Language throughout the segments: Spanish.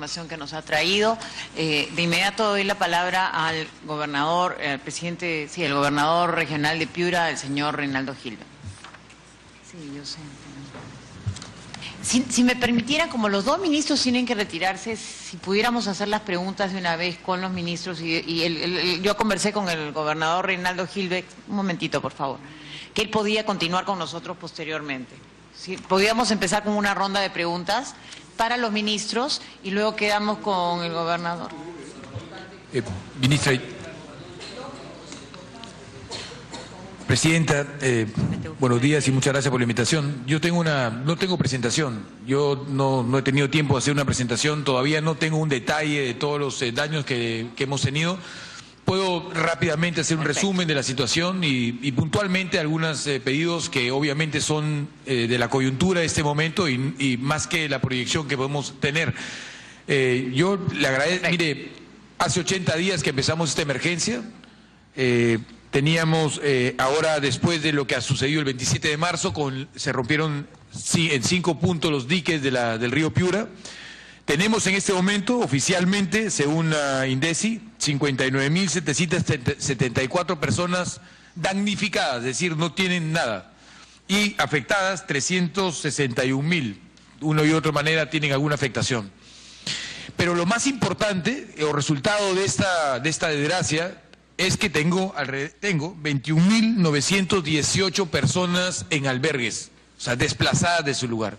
información que nos ha traído. De inmediato doy la palabra al gobernador, el gobernador regional de Piura, el señor Reinaldo Gilbert. Sí, yo sé. Si me permitieran, como los dos ministros tienen que retirarse, si pudiéramos hacer las preguntas de una vez con los ministros. Yo conversé con el gobernador Reinaldo Gilbert, un momentito, por favor, que él podía continuar con nosotros posteriormente. Si podíamos empezar con una ronda de preguntas para los ministros y luego quedamos con el gobernador. Ministra, Presidenta, buenos días y muchas gracias por la invitación. Yo no tengo presentación, yo no he tenido tiempo de hacer una presentación, todavía no tengo un detalle de todos los daños que hemos tenido. Puedo rápidamente hacer un resumen de la situación y puntualmente algunos pedidos que obviamente son de la coyuntura de este momento y más que la proyección que podemos tener. Yo le agradezco, mire, hace 80 días que empezamos esta emergencia. Teníamos ahora, después de lo que ha sucedido el 27 de marzo, se rompieron en 5 puntos los diques del río Piura. Tenemos en este momento, oficialmente, según la INDECI, 59.774 personas damnificadas, es decir, no tienen nada. Y afectadas, 361.000. Una y otra manera tienen alguna afectación. Pero lo más importante, o resultado de esta desgracia, es que tengo 21.918 personas en albergues, o sea, desplazadas de su lugar.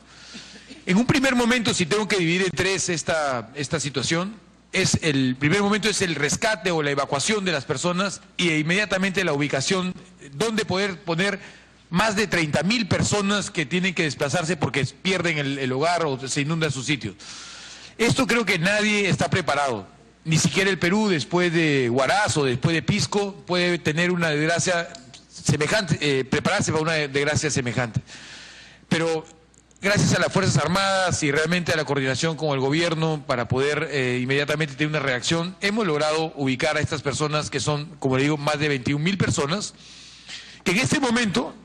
En un primer momento, si tengo que dividir en tres esta situación, el primer momento es el rescate o la evacuación de las personas y inmediatamente la ubicación donde poder poner más de 30.000 personas que tienen que desplazarse porque pierden el hogar o se inundan sus sitios. Esto creo que nadie está preparado. Ni siquiera el Perú, después de Huaraz o después de Pisco, puede tener una desgracia semejante, prepararse para una desgracia semejante. Pero gracias a las Fuerzas Armadas y realmente a la coordinación con el gobierno para poder inmediatamente tener una reacción, hemos logrado ubicar a estas personas que son, como le digo, más de 21.000 personas, que en este momento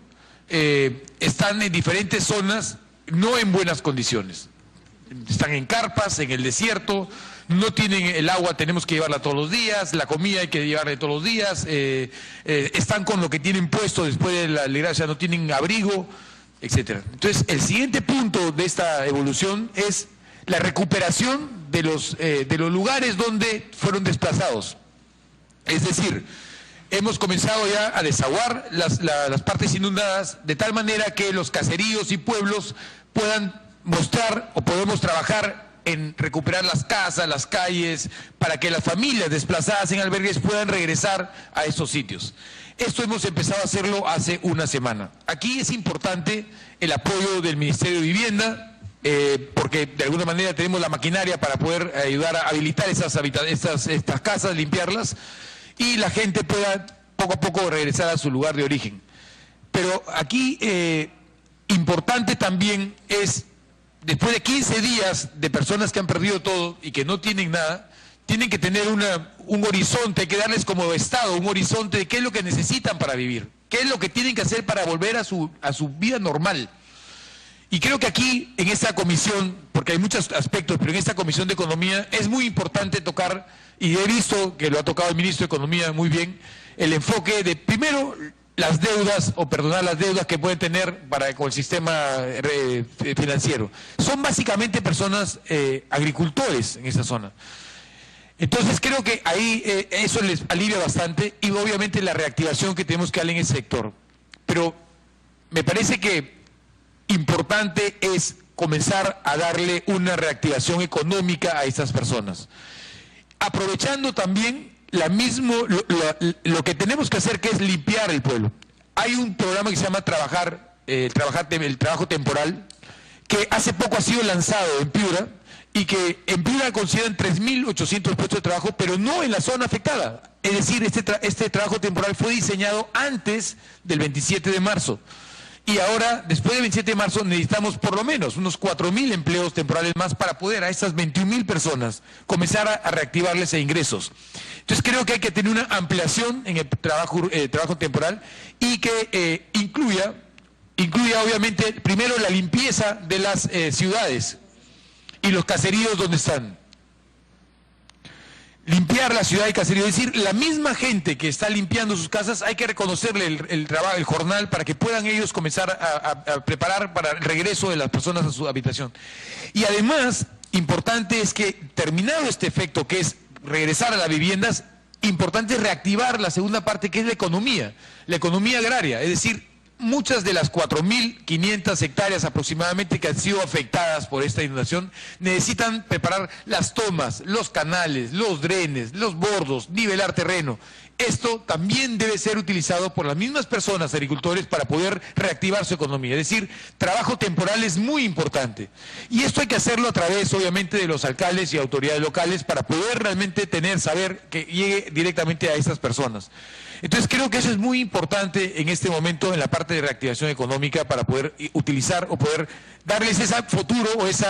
están en diferentes zonas, no en buenas condiciones. Están en carpas, en el desierto, no tienen el agua, tenemos que llevarla todos los días, la comida hay que llevarla todos los días, están con lo que tienen puesto después de la desgracia, no tienen abrigo, etcétera. Entonces, el siguiente punto de esta evolución es la recuperación de los lugares donde fueron desplazados. Es decir, hemos comenzado ya a desaguar las partes inundadas de tal manera que los caseríos y pueblos puedan mostrar o podemos trabajar en recuperar las casas, las calles, para que las familias desplazadas en albergues puedan regresar a estos sitios. Esto hemos empezado a hacerlo hace una semana. Aquí es importante el apoyo del Ministerio de Vivienda, porque de alguna manera tenemos la maquinaria para poder ayudar a habilitar estas casas, limpiarlas, y la gente pueda poco a poco regresar a su lugar de origen. Pero aquí importante también es, después de 15 días de personas que han perdido todo y que no tienen nada, tienen que tener un horizonte, hay que darles como Estado un horizonte de qué es lo que necesitan para vivir, qué es lo que tienen que hacer para volver a su vida normal. Y creo que aquí, en esta comisión, porque hay muchos aspectos, pero en esta comisión de Economía es muy importante tocar, y he visto que lo ha tocado el ministro de Economía muy bien, el enfoque de, primero, las deudas o perdonar las deudas que pueden tener con el sistema financiero. Son básicamente personas agricultores en esa zona. Entonces creo que ahí eso les alivia bastante y obviamente la reactivación que tenemos que darle en ese sector. Pero me parece que importante es comenzar a darle una reactivación económica a estas personas. Aprovechando también lo que tenemos que hacer, que es limpiar el pueblo. Hay un programa que se llama el trabajo temporal, que hace poco ha sido lanzado en Piura, y que en Piura consideran 3.800 puestos de trabajo, pero no en la zona afectada. Es decir, este trabajo temporal fue diseñado antes del 27 de marzo. Y ahora, después del 27 de marzo, necesitamos por lo menos unos 4.000 empleos temporales más para poder a esas 21.000 personas comenzar a reactivarles ingresos. Entonces creo que hay que tener una ampliación en el trabajo temporal y que incluya obviamente primero la limpieza de las ciudades y los caseríos donde están. limpiar la ciudad de caserío, es decir, la misma gente que está limpiando sus casas, hay que reconocerle el trabajo, el jornal, para que puedan ellos comenzar a preparar para el regreso de las personas a su habitación. Y además, importante es que, terminado este efecto, que es regresar a las viviendas, importante es reactivar la segunda parte, que es la economía agraria, es decir, muchas de las 4.500 hectáreas aproximadamente que han sido afectadas por esta inundación necesitan preparar las tomas, los canales, los drenes, los bordos, nivelar terreno. Esto también debe ser utilizado por las mismas personas, agricultores, para poder reactivar su economía. Es decir, trabajo temporal es muy importante. Y esto hay que hacerlo a través, obviamente, de los alcaldes y autoridades locales para poder realmente saber que llegue directamente a estas personas. Entonces creo que eso es muy importante en este momento en la parte de reactivación económica para poder utilizar o poder darles ese futuro o ese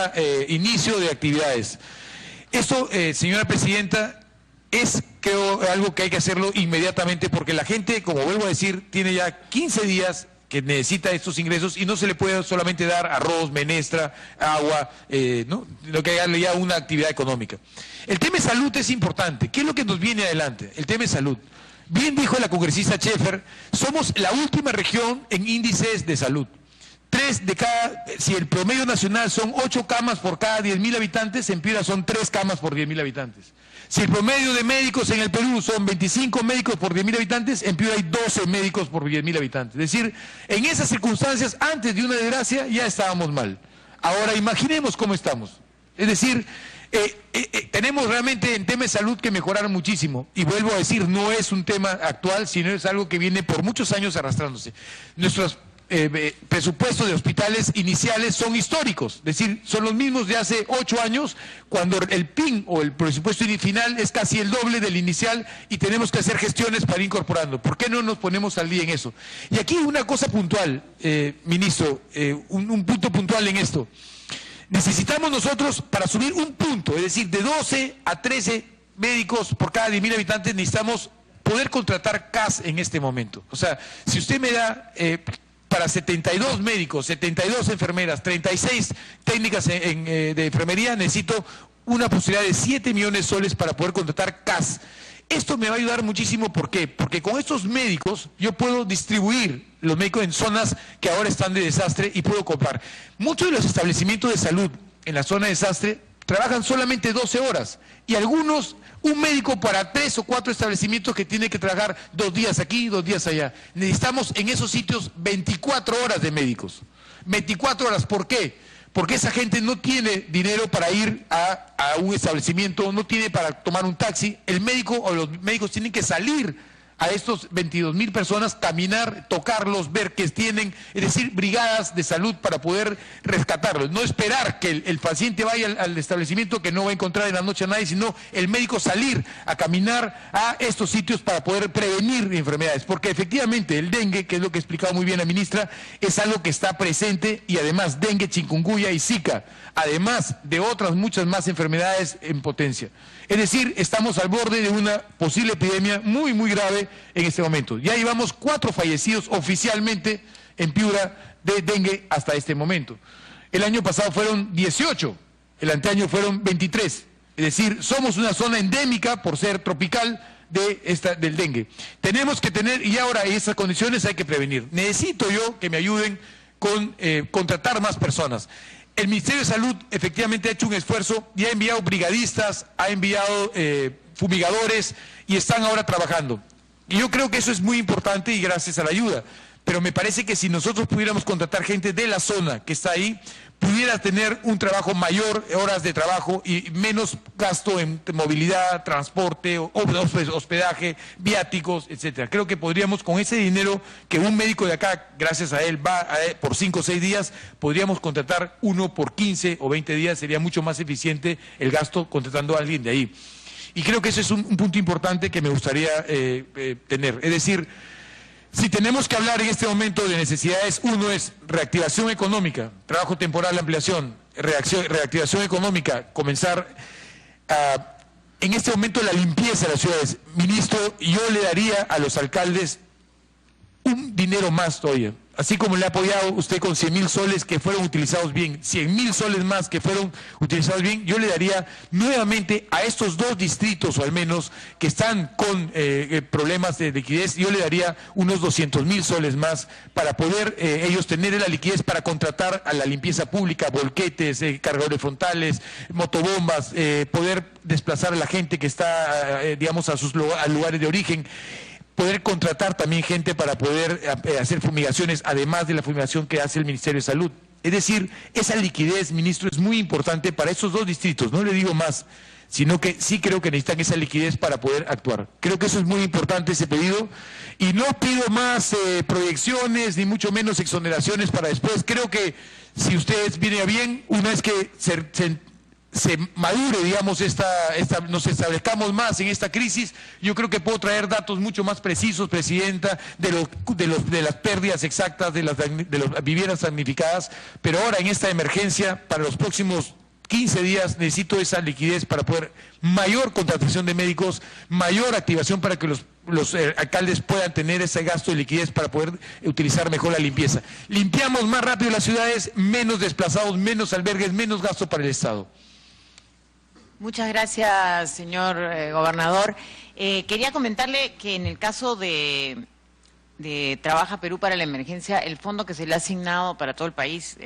inicio de actividades. Esto, señora Presidenta, es, creo, algo que hay que hacerlo inmediatamente porque la gente, como vuelvo a decir, tiene ya 15 días que necesita estos ingresos y no se le puede solamente dar arroz, menestra, agua, ¿no? Lo que darle ya una actividad económica. El tema de salud es importante. ¿Qué es lo que nos viene adelante? El tema de salud. Bien dijo la congresista Schaeffer, somos la última región en índices de salud. Si el promedio nacional son 8 camas por cada 10.000 habitantes, en Piura son 3 camas por 10.000 habitantes. Si el promedio de médicos en el Perú son 25 médicos por 10.000 habitantes, en Piura hay 12 médicos por 10.000 habitantes. Es decir, en esas circunstancias, antes de una desgracia, ya estábamos mal. Ahora imaginemos cómo estamos. Es decir, tenemos realmente en tema de salud que mejorar muchísimo. Y vuelvo a decir, no es un tema actual, sino es algo que viene por muchos años arrastrándose. Nuestros presupuestos de hospitales iniciales son históricos, es decir, son los mismos de hace 8 años, cuando el PIN o el presupuesto final es casi el doble del inicial y tenemos que hacer gestiones para ir incorporando. ¿Por qué no nos ponemos al día en eso? Y aquí una cosa puntual, ministro, un punto puntual en esto. Necesitamos nosotros, para subir un punto, es decir, de 12 a 13 médicos por cada 10.000 habitantes, necesitamos poder contratar CAS en este momento. O sea, si usted me da para 72 médicos, 72 enfermeras, 36 técnicas de enfermería, necesito una posibilidad de 7 millones de soles para poder contratar CAS. Esto me va a ayudar muchísimo, ¿por qué? Porque con estos médicos yo puedo distribuir los médicos en zonas que ahora están de desastre y puedo comprar. Muchos de los establecimientos de salud en la zona de desastre trabajan solamente 12 horas y algunos, un médico para 3 o 4 establecimientos que tiene que trabajar 2 días aquí, 2 días allá. Necesitamos en esos sitios 24 horas de médicos. 24 horas, ¿por qué? Porque esa gente no tiene dinero para ir a un establecimiento, no tiene para tomar un taxi. El médico o los médicos tienen que salir a estos 22.000 personas, caminar, tocarlos, ver qué tienen, es decir, brigadas de salud para poder rescatarlos. No esperar que el paciente vaya al establecimiento que no va a encontrar en la noche a nadie, sino el médico salir a caminar a estos sitios para poder prevenir enfermedades. Porque efectivamente el dengue, que es lo que ha explicado muy bien la ministra, es algo que está presente y además dengue, chikungunya y zika, además de otras muchas más enfermedades en potencia. Es decir, estamos al borde de una posible epidemia muy, muy grave en este momento. Ya llevamos 4 fallecidos oficialmente en Piura de dengue hasta este momento. El año pasado fueron 18, el anteaño fueron 23. Es decir, somos una zona endémica por ser tropical del dengue. Tenemos que tener, y ahora esas condiciones hay que prevenir. Necesito yo que me ayuden con contratar más personas. El Ministerio de Salud efectivamente ha hecho un esfuerzo y ha enviado brigadistas, ha enviado fumigadores y están ahora trabajando. Y yo creo que eso es muy importante y gracias a la ayuda. Pero me parece que si nosotros pudiéramos contratar gente de la zona que está ahí, pudiera tener un trabajo mayor, horas de trabajo y menos gasto en movilidad, transporte, hospedaje, viáticos, etcétera. Creo que podríamos, con ese dinero que un médico de acá, gracias a él, va por 5 o 6 días, podríamos contratar uno por 15 o 20 días, sería mucho más eficiente el gasto contratando a alguien de ahí. Y creo que ese es un punto importante que me gustaría tener. Es decir, si tenemos que hablar en este momento de necesidades, uno es reactivación económica, trabajo temporal, ampliación, reactivación económica, comenzar en este momento la limpieza de las ciudades. Ministro, yo le daría a los alcaldes un dinero más todavía. así como le ha apoyado usted con 100.000 soles que fueron utilizados bien, 100.000 soles más que fueron utilizados bien, yo le daría nuevamente a estos 2 distritos, o al menos, que están con problemas de liquidez, yo le daría unos 200.000 soles más para poder ellos tener la liquidez para contratar a la limpieza pública, volquetes, cargadores frontales, motobombas, poder desplazar a la gente que está, digamos, a lugares de origen, poder contratar también gente para poder hacer fumigaciones, además de la fumigación que hace el Ministerio de Salud. Es decir, esa liquidez, ministro, es muy importante para esos 2 distritos, no le digo más, sino que sí creo que necesitan esa liquidez para poder actuar. Creo que eso es muy importante, ese pedido, y no pido más proyecciones, ni mucho menos exoneraciones para después. Creo que si ustedes vienen a bien, una vez que se madure, digamos, nos establezcamos más en esta crisis, yo creo que puedo traer datos mucho más precisos, Presidenta, de las pérdidas exactas de las viviendas damnificadas, pero ahora en esta emergencia, para los próximos 15 días, necesito esa liquidez para poder mayor contratación de médicos, mayor activación para que los alcaldes puedan tener ese gasto de liquidez para poder utilizar mejor la limpieza. Limpiamos más rápido las ciudades, menos desplazados, menos albergues, menos gasto para el Estado. Muchas gracias, señor gobernador. Quería comentarle que en el caso de Trabaja Perú para la emergencia, el fondo que se le ha asignado para todo el país,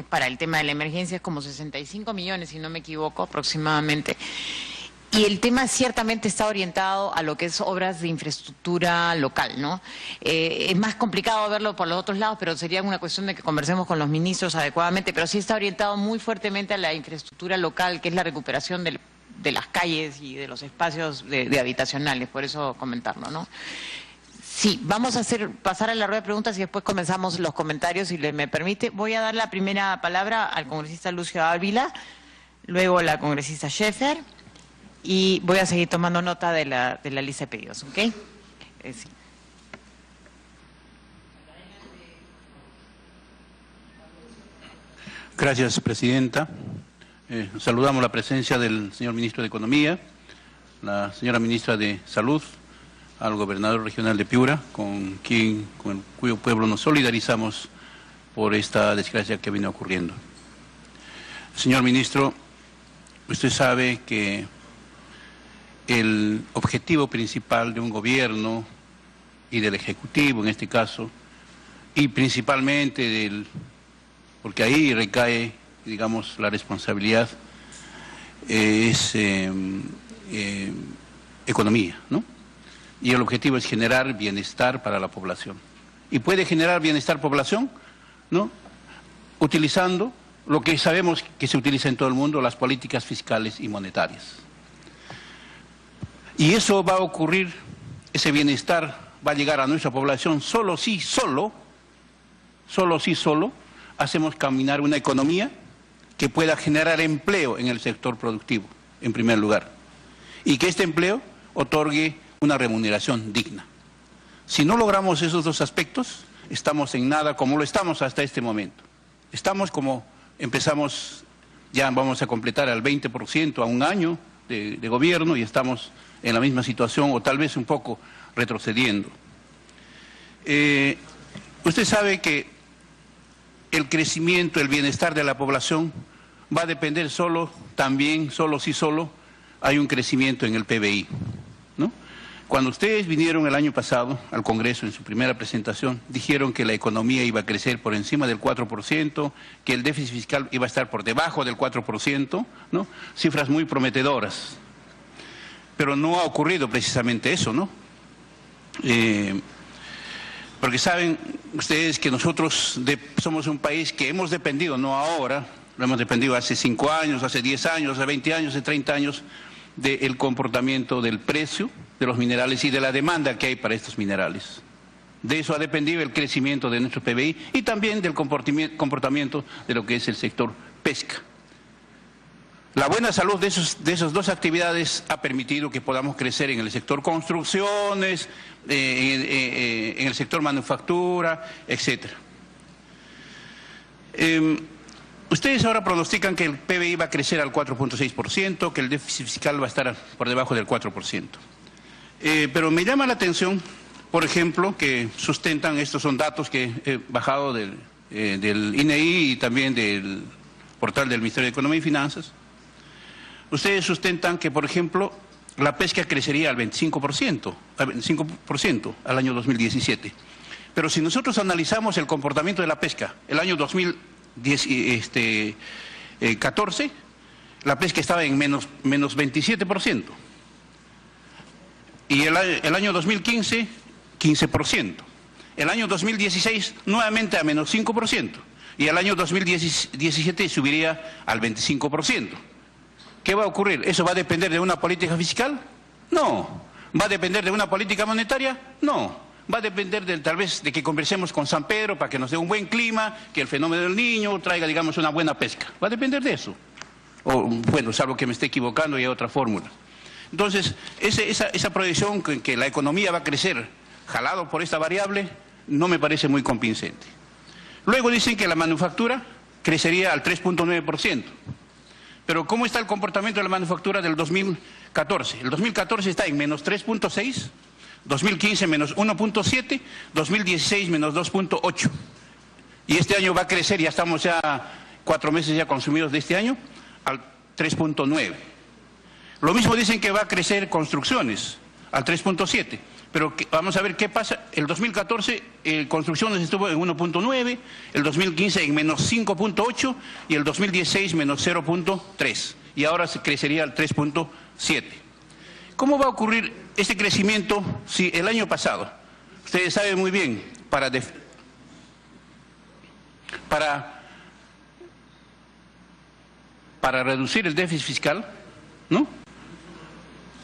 para el tema de la emergencia es como 65 millones, si no me equivoco, aproximadamente. Y el tema ciertamente está orientado a lo que es obras de infraestructura local, ¿no? Es más complicado verlo por los otros lados, pero sería una cuestión de que conversemos con los ministros adecuadamente, pero sí está orientado muy fuertemente a la infraestructura local, que es la recuperación de las calles y de los espacios de habitacionales, por eso comentarlo, ¿no? Sí, vamos a pasar a la rueda de preguntas y después comenzamos los comentarios, si me permite. Voy a dar la primera palabra al congresista Lucio Ávila, luego a la congresista Scheffer, y voy a seguir tomando nota de la lista de pedidos, ¿ok? Sí. Gracias, Presidenta. Saludamos la presencia del señor Ministro de Economía, la señora Ministra de Salud, al Gobernador Regional de Piura, con cuyo pueblo nos solidarizamos por esta desgracia que viene ocurriendo. Señor Ministro, usted sabe que el objetivo principal de un gobierno y del Ejecutivo en este caso, y principalmente porque ahí recae, digamos, la responsabilidad, es economía, ¿no? Y el objetivo es generar bienestar para la población. Y puede generar bienestar población, ¿no?, utilizando lo que sabemos que se utiliza en todo el mundo, las políticas fiscales y monetarias. Y eso va a ocurrir, ese bienestar va a llegar a nuestra población solo si hacemos caminar una economía que pueda generar empleo en el sector productivo, en primer lugar, y que este empleo otorgue una remuneración digna. Si no logramos esos 2 aspectos, estamos en nada como lo estamos hasta este momento. Estamos como empezamos, ya vamos a completar al 20% a un año de gobierno y estamos en la misma situación o tal vez un poco retrocediendo. Usted sabe que el crecimiento, el bienestar de la población va a depender solo hay un crecimiento en el PBI, ¿no? Cuando ustedes vinieron el año pasado al Congreso en su primera presentación, dijeron que la economía iba a crecer por encima del 4%, que el déficit fiscal iba a estar por debajo del 4%, ¿no? Cifras muy prometedoras. Pero no ha ocurrido precisamente eso, ¿no? Porque saben ustedes que nosotros somos un país que hemos dependido, no ahora, lo hemos dependido hace 5 años, hace 10 años, hace 20 años, hace 30 años, del comportamiento del precio de los minerales y de la demanda que hay para estos minerales. De eso ha dependido el crecimiento de nuestro PBI y también del comportamiento de lo que es el sector pesca. La buena salud de esas 2 actividades ha permitido que podamos crecer en el sector construcciones, en el sector manufactura, etc. Ustedes ahora pronostican que el PBI va a crecer al 4.6%, que el déficit fiscal va a estar por debajo del 4%. Pero me llama la atención por ejemplo, que sustentan, estos son datos que he bajado del INEI y también del portal del Ministerio de Economía y Finanzas. Ustedes sustentan que, por ejemplo, la pesca crecería al 25% al año 2017. Pero si nosotros analizamos el comportamiento de la pesca, el año 2014, la pesca estaba en menos 27%. Y el año 2015, 15%. El año 2016, nuevamente a menos 5%. Y el año 2017 subiría al 25%. ¿Qué va a ocurrir? ¿Eso va a depender de una política fiscal? No. ¿Va a depender de una política monetaria? No. Va a depender tal vez de que conversemos con San Pedro para que nos dé un buen clima, que el fenómeno del Niño traiga, digamos, una buena pesca. Va a depender de eso. O, bueno, salvo que me esté equivocando y hay otra fórmula. Entonces, esa proyección que la economía va a crecer jalado por esta variable no me parece muy convincente. Luego dicen que la manufactura crecería al 3.9%. Pero ¿cómo está el comportamiento de la manufactura del 2014? El 2014 está en menos 3.6%. 2015 menos 1.7, 2016 menos 2.8. Y este año va a crecer, ya estamos 4 meses ya consumidos de este año, al 3.9. Lo mismo dicen que va a crecer construcciones, al 3.7. Pero vamos a ver qué pasa. El 2014 construcciones estuvo en 1.9, el 2015 en menos 5.8 y el 2016 menos 0.3. Y ahora crecería al 3.7. ¿Cómo va a ocurrir este crecimiento si el año pasado, ustedes saben muy bien, para reducir el déficit fiscal, ¿no?,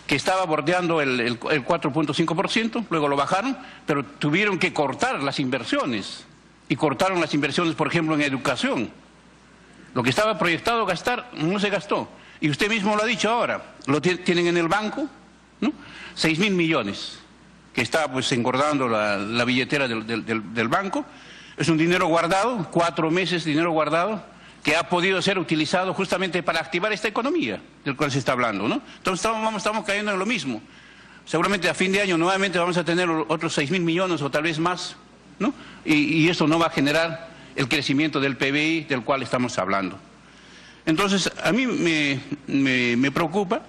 que estaba bordeando el 4.5%, luego lo bajaron, pero tuvieron que cortar las inversiones, y cortaron las inversiones, por ejemplo, en educación. Lo que estaba proyectado gastar no se gastó, y usted mismo lo ha dicho ahora, lo tienen en el banco, ¿no? 6.000 millones, que está pues engordando la billetera del banco. Es un dinero guardado, 4 meses de dinero guardado, que ha podido ser utilizado justamente para activar esta economía del cual se está hablando, ¿no? Entonces estamos cayendo en lo mismo. Seguramente a fin de año nuevamente vamos a tener otros 6.000 millones o tal vez más, ¿no? Y esto no va a generar el crecimiento del PBI del cual estamos hablando. Entonces, a mí me preocupa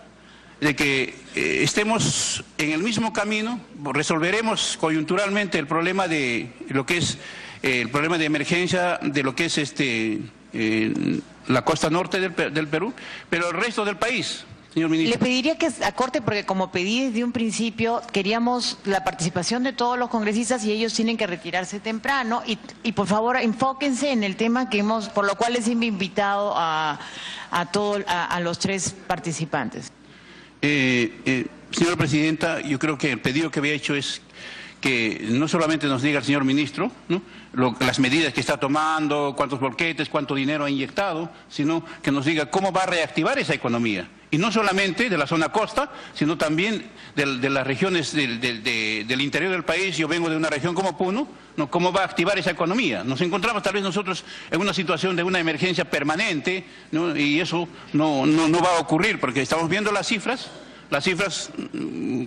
de que estemos en el mismo camino. Resolveremos coyunturalmente el problema de lo que es el problema de emergencia de lo que es la costa norte del Perú, pero el resto del país, señor ministro. Le pediría que acorte, porque como pedí desde un principio, queríamos la participación de todos los congresistas y ellos tienen que retirarse temprano, y por favor enfóquense en el tema por lo cual les he invitado a los 3 participantes. Señora Presidenta, yo creo que el pedido que había hecho es que no solamente nos diga el señor ministro, ¿no?, las medidas que está tomando, cuántos bolquetes, cuánto dinero ha inyectado, sino que nos diga cómo va a reactivar esa economía. Y no solamente de la zona costa, sino también de las regiones del interior del país. Yo vengo de una región como Puno, ¿no?, cómo va a activar esa economía. Nos encontramos tal vez nosotros en una situación de una emergencia permanente, ¿no?, y eso no va a ocurrir, porque estamos viendo las cifras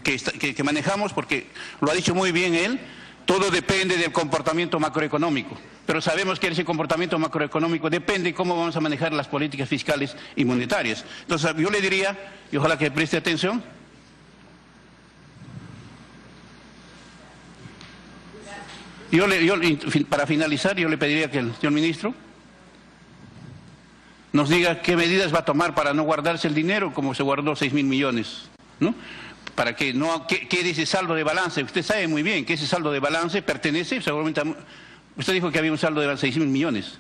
que manejamos, porque lo ha dicho muy bien él, todo depende del comportamiento macroeconómico, pero sabemos que ese comportamiento macroeconómico depende de cómo vamos a manejar las políticas fiscales y monetarias. Entonces yo le diría, y ojalá que preste atención, para finalizar, yo le pediría que el señor ministro nos diga qué medidas va a tomar para no guardarse el dinero como se guardó 6.000 millones, ¿no? Para que no quede ese saldo de balance. Usted sabe muy bien que ese saldo de balance pertenece seguramente usted dijo que había un saldo de 6.000 millones.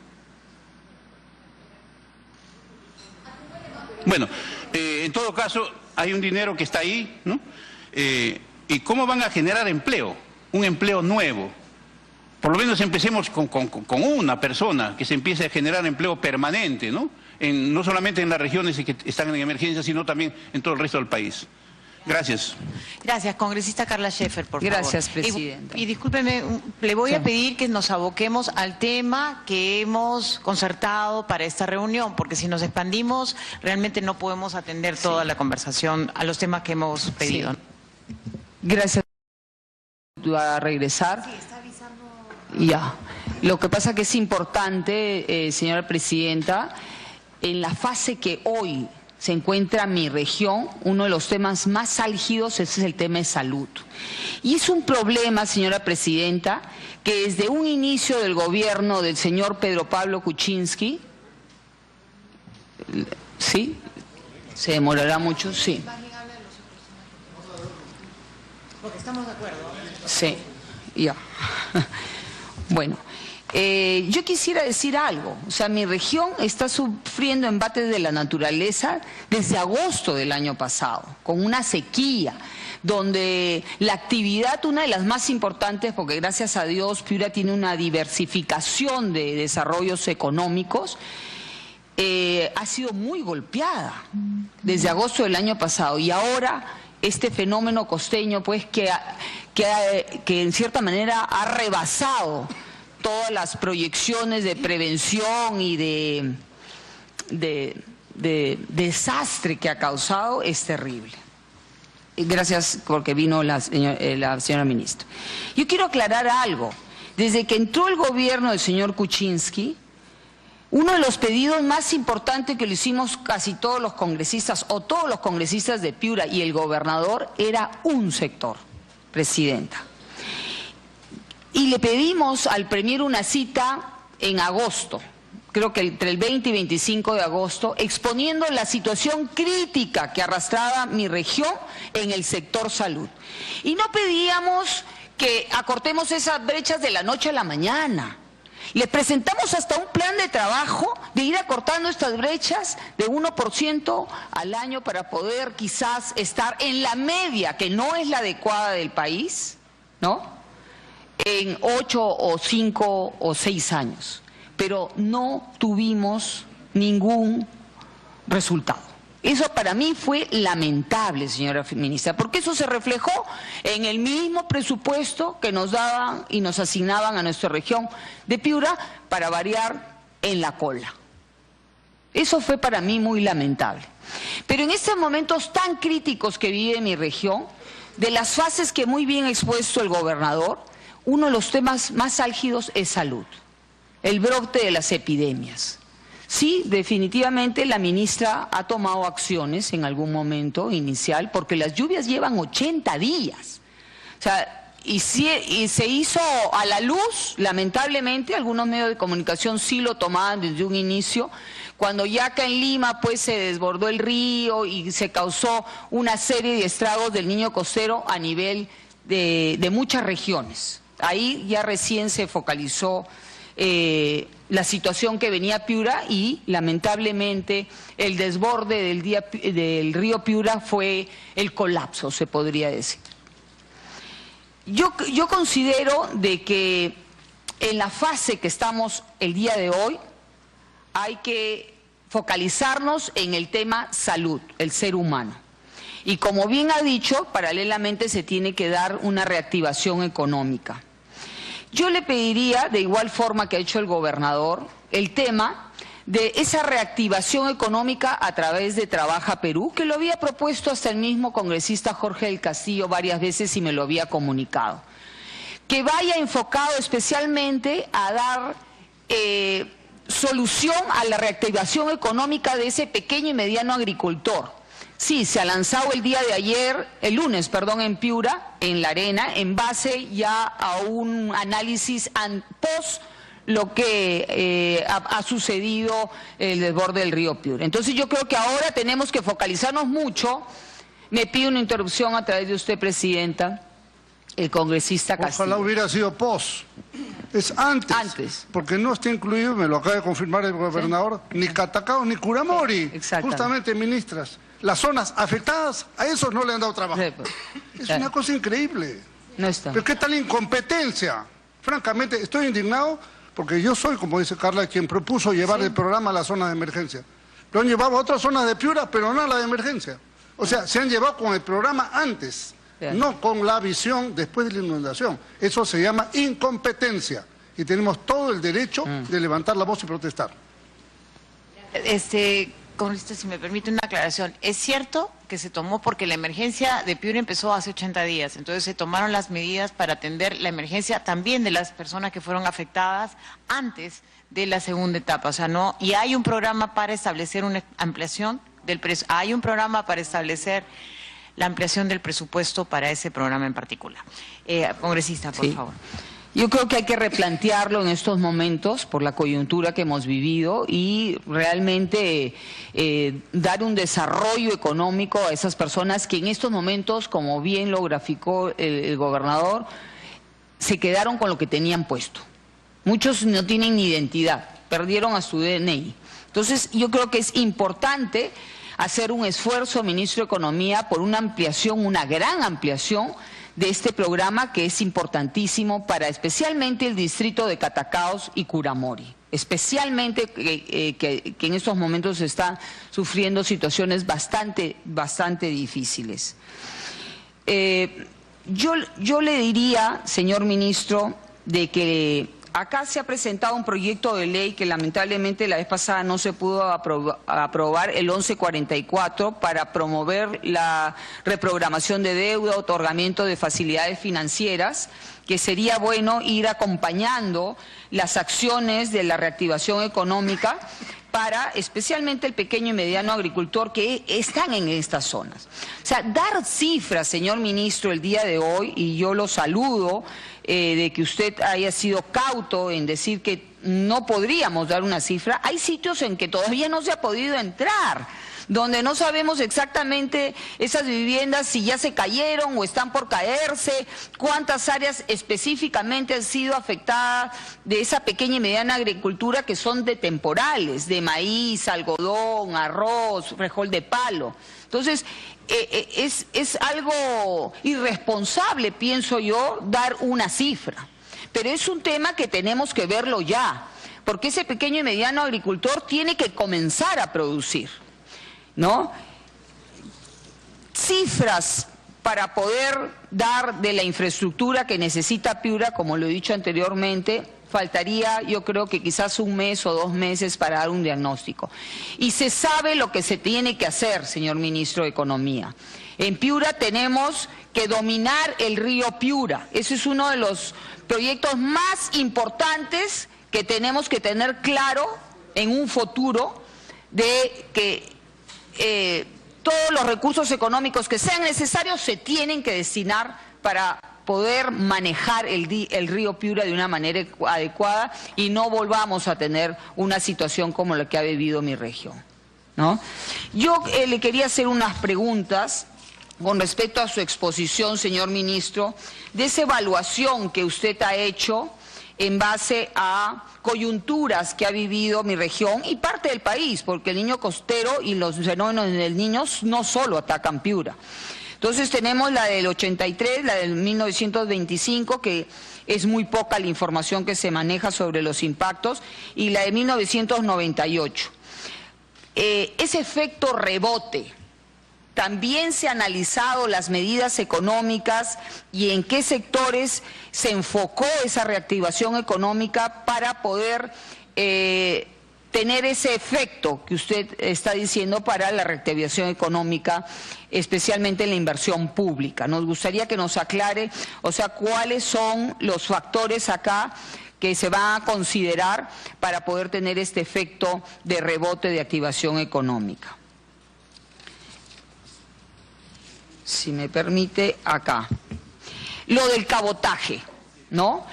Bueno, en todo caso hay un dinero que está ahí, ¿no? ¿Y cómo van a generar empleo? Un empleo nuevo. Por lo menos empecemos con una persona, que se empiece a generar empleo permanente, ¿no? No solamente en las regiones que están en emergencia, sino también en todo el resto del país. Gracias. Gracias. Congresista Carla Scheffer, por favor. Gracias, Presidenta. Y discúlpeme, le voy a pedir que nos aboquemos al tema que hemos concertado para esta reunión, porque si nos expandimos, realmente no podemos atender toda la conversación a los temas que hemos pedido. Gracias. va a regresar. Sí, está avisando. Ya. Lo que pasa que es importante, señora presidenta, en la fase que hoy se encuentra mi región, uno de los temas más álgidos ese es el tema de salud. Y es un problema, señora presidenta, que desde un inicio del gobierno del señor Pedro Pablo Kuczynski, ¿sí? ¿Se demorará mucho? Sí. Porque estamos de acuerdo. Sí, ya. Bueno. Yo quisiera decir algo, o sea, mi región está sufriendo embates de la naturaleza desde agosto del año pasado, con una sequía, donde la actividad, una de las más importantes, porque gracias a Dios Piura tiene una diversificación de desarrollos económicos, ha sido muy golpeada desde agosto del año pasado y ahora este fenómeno costeño, pues, que en cierta manera ha rebasado todas las proyecciones de prevención y de desastre que ha causado, es terrible. Gracias porque vino la señora ministra. Yo quiero aclarar algo. Desde que entró el gobierno del señor Kuczynski, uno de los pedidos más importantes que le hicimos casi todos los congresistas, o todos los congresistas de Piura y el gobernador, era un sector, presidenta. Y le pedimos al premier una cita en agosto, creo que entre el 20 y 25 de agosto, exponiendo la situación crítica que arrastraba mi región en el sector salud. Y no pedíamos que acortemos esas brechas de la noche a la mañana. Le presentamos hasta un plan de trabajo de ir acortando estas brechas de 1% al año para poder quizás estar en la media, que no es la adecuada del país, ¿no?, en 8 o 5 o 6 años, pero no tuvimos ningún resultado. Eso para mí fue lamentable, señora ministra, porque eso se reflejó en el mismo presupuesto que nos daban y nos asignaban a nuestra región de Piura, para variar, en la cola. Eso fue para mí muy lamentable. Pero en estos momentos tan críticos que vive mi región, de las fases que muy bien ha expuesto el gobernador, uno de los temas más álgidos es salud, el brote de las epidemias. Sí, definitivamente la ministra ha tomado acciones en algún momento inicial, porque las lluvias llevan 80 días. O sea, y se hizo a la luz, lamentablemente, algunos medios de comunicación sí lo tomaban desde un inicio, cuando ya acá en Lima pues se desbordó el río y se causó una serie de estragos del Niño Costero a nivel de muchas regiones. Ahí ya recién se focalizó la situación que venía Piura y lamentablemente el desborde del río Piura fue el colapso, se podría decir. Yo considero de que en la fase que estamos el día de hoy hay que focalizarnos en el tema salud, el ser humano. Y como bien ha dicho, paralelamente se tiene que dar una reactivación económica. Yo le pediría, de igual forma que ha hecho el gobernador, el tema de esa reactivación económica a través de Trabaja Perú, que lo había propuesto hasta el mismo congresista Jorge del Castillo varias veces y me lo había comunicado. Que vaya enfocado especialmente a dar solución a la reactivación económica de ese pequeño y mediano agricultor. Sí, se ha lanzado el lunes, en Piura, en La Arena, en base ya a un análisis post lo que ha sucedido el desborde del río Piura. Entonces yo creo que ahora tenemos que focalizarnos mucho. Me pido una interrupción a través de usted, presidenta, el congresista Castillo. Ojalá hubiera sido post. Es antes. Antes. Porque no está incluido, me lo acaba de confirmar el gobernador, ¿sí?, ni Catacaos ni Curamori. Justamente, ministras. Las zonas afectadas, a esos no le han dado trabajo. Sí, pues, es una cosa increíble. No está. Pero qué tal incompetencia. Francamente, estoy indignado porque yo soy, como dice Carla, quien propuso llevar el programa a la zona de emergencia. Lo han llevado a otras zonas de Piura, pero no a la de emergencia. O sea, se han llevado con el programa antes, no con la visión después de la inundación. Eso se llama incompetencia. Y tenemos todo el derecho de levantar la voz y protestar. Congresista, si me permite una aclaración, es cierto que se tomó porque la emergencia de Piura empezó hace 80 días, entonces se tomaron las medidas para atender la emergencia también de las personas que fueron afectadas antes de la segunda etapa, o sea, no, y hay un programa para establecer una ampliación del hay un programa para establecer la ampliación del presupuesto para ese programa en particular. Congresista, por favor. Yo creo que hay que replantearlo en estos momentos por la coyuntura que hemos vivido y realmente dar un desarrollo económico a esas personas que en estos momentos, como bien lo graficó el gobernador, se quedaron con lo que tenían puesto. Muchos no tienen ni identidad, perdieron a su DNI. Entonces yo creo que es importante hacer un esfuerzo, ministro de Economía, por una ampliación, una gran ampliación de este programa que es importantísimo para especialmente el distrito de Catacaos y Curamori, especialmente que en estos momentos se están sufriendo situaciones bastante difíciles. Yo le diría, señor ministro, de que acá se ha presentado un proyecto de ley que lamentablemente la vez pasada no se pudo aprobar, el 1144, para promover la reprogramación de deuda, otorgamiento de facilidades financieras, que sería bueno ir acompañando las acciones de la reactivación económica para especialmente el pequeño y mediano agricultor que están en estas zonas. O sea, dar cifras, señor ministro, el día de hoy, y yo lo saludo, de que usted haya sido cauto en decir que no podríamos dar una cifra. Hay sitios en que todavía no se ha podido entrar, donde no sabemos exactamente esas viviendas si ya se cayeron o están por caerse, cuántas áreas específicamente han sido afectadas de esa pequeña y mediana agricultura que son de temporales, de maíz, algodón, arroz, frijol de palo. Entonces, es algo irresponsable, pienso yo, dar una cifra. Pero es un tema que tenemos que verlo ya, porque ese pequeño y mediano agricultor tiene que comenzar a producir, ¿no? Cifras para poder dar de la infraestructura que necesita Piura, como lo he dicho anteriormente, faltaría, yo creo que quizás 1 mes o 2 meses para dar un diagnóstico. Y se sabe lo que se tiene que hacer, señor ministro de Economía. En Piura tenemos que dominar el río Piura. Ese es uno de los proyectos más importantes que tenemos que tener claro en un futuro, de que todos los recursos económicos que sean necesarios se tienen que destinar para poder manejar el río Piura de una manera adecuada y no volvamos a tener una situación como la que ha vivido mi región, ¿no? Yo le quería hacer unas preguntas con respecto a su exposición, señor ministro, de esa evaluación que usted ha hecho en base a coyunturas que ha vivido mi región y parte del país, porque el niño costero y los fenómenos del niño no solo atacan Piura. Entonces tenemos la del 83, la del 1925, que es muy poca la información que se maneja sobre los impactos, y la de 1998. Ese efecto rebote, también se han analizado las medidas económicas y en qué sectores se enfocó esa reactivación económica para poder tener ese efecto que usted está diciendo para la reactivación económica, especialmente en la inversión pública. Nos gustaría que nos aclare, o sea, cuáles son los factores acá que se van a considerar para poder tener este efecto de rebote de activación económica. Si me permite, acá. Lo del cabotaje, ¿no?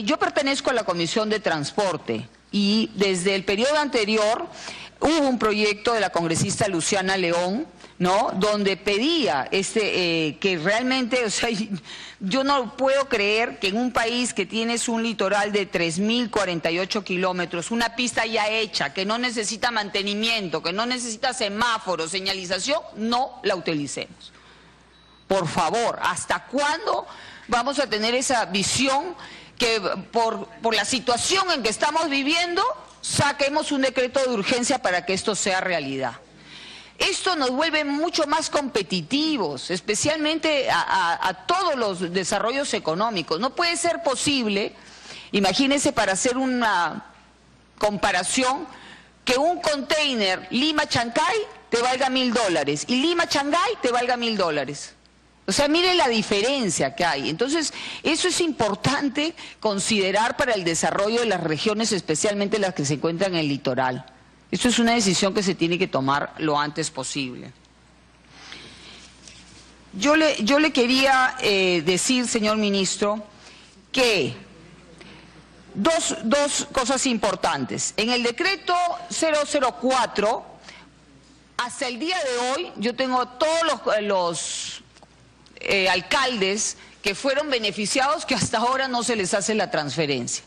Yo pertenezco a la Comisión de Transporte y desde el periodo anterior hubo un proyecto de la congresista Luciana León, ¿no?, donde pedía que realmente, o sea, yo no puedo creer que en un país que tienes un litoral de 3.048 kilómetros, una pista ya hecha, que no necesita mantenimiento, que no necesita semáforos, señalización, no la utilicemos. Por favor, ¿hasta cuándo vamos a tener esa visión que por la situación en que estamos viviendo saquemos un decreto de urgencia para que esto sea realidad? Esto nos vuelve mucho más competitivos, especialmente a todos los desarrollos económicos. No puede ser posible, imagínense, para hacer una comparación, que un container Lima-Chancay te valga $1.000 y Lima-Shanghái te valga $1.000. O sea, mire la diferencia que hay. Entonces, eso es importante considerar para el desarrollo de las regiones, especialmente las que se encuentran en el litoral. Esto es una decisión que se tiene que tomar lo antes posible. Yo le quería decir, señor ministro, que dos cosas importantes. En el decreto 004, hasta el día de hoy, yo tengo todos los alcaldes que fueron beneficiados que hasta ahora no se les hace la transferencia.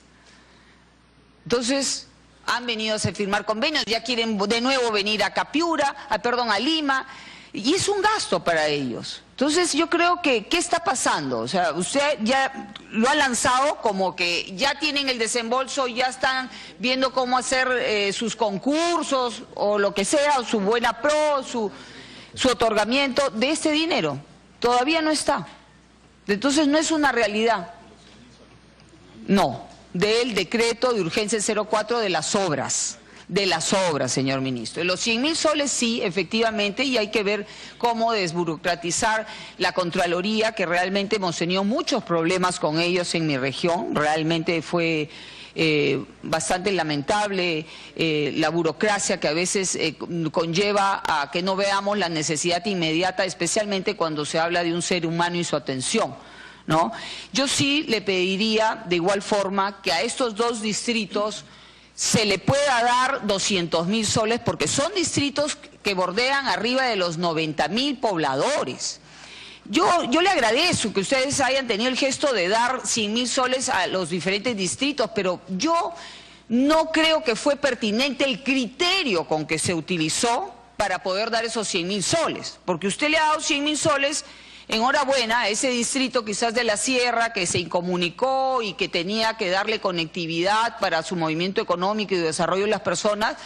Entonces, han venido a firmar convenios, ya quieren de nuevo venir a a Lima, y es un gasto para ellos. Entonces, yo creo que, ¿qué está pasando? O sea, usted ya lo ha lanzado como que ya tienen el desembolso, ya están viendo cómo hacer sus concursos o lo que sea, o su buena pro, su otorgamiento de este dinero. Todavía no está. Entonces, no es una realidad. No, del decreto de urgencia 04 de las obras. De las obras, señor ministro. Los 100.000 soles sí, efectivamente, y hay que ver cómo desburocratizar la Contraloría, que realmente hemos tenido muchos problemas con ellos en mi región. Realmente fue bastante lamentable la burocracia que a veces conlleva a que no veamos la necesidad inmediata, especialmente cuando se habla de un ser humano y su atención, ¿no? Yo sí le pediría de igual forma que a estos dos distritos se le pueda dar 200.000 soles, porque son distritos que bordean arriba de los 90.000 pobladores. Yo le agradezco que ustedes hayan tenido el gesto de dar 100.000 soles a los diferentes distritos, pero yo no creo que fue pertinente el criterio con que se utilizó para poder dar esos 100.000 soles, porque usted le ha dado 100.000 soles, enhorabuena, a ese distrito quizás de la sierra que se incomunicó y que tenía que darle conectividad para su movimiento económico y de desarrollo de las personas,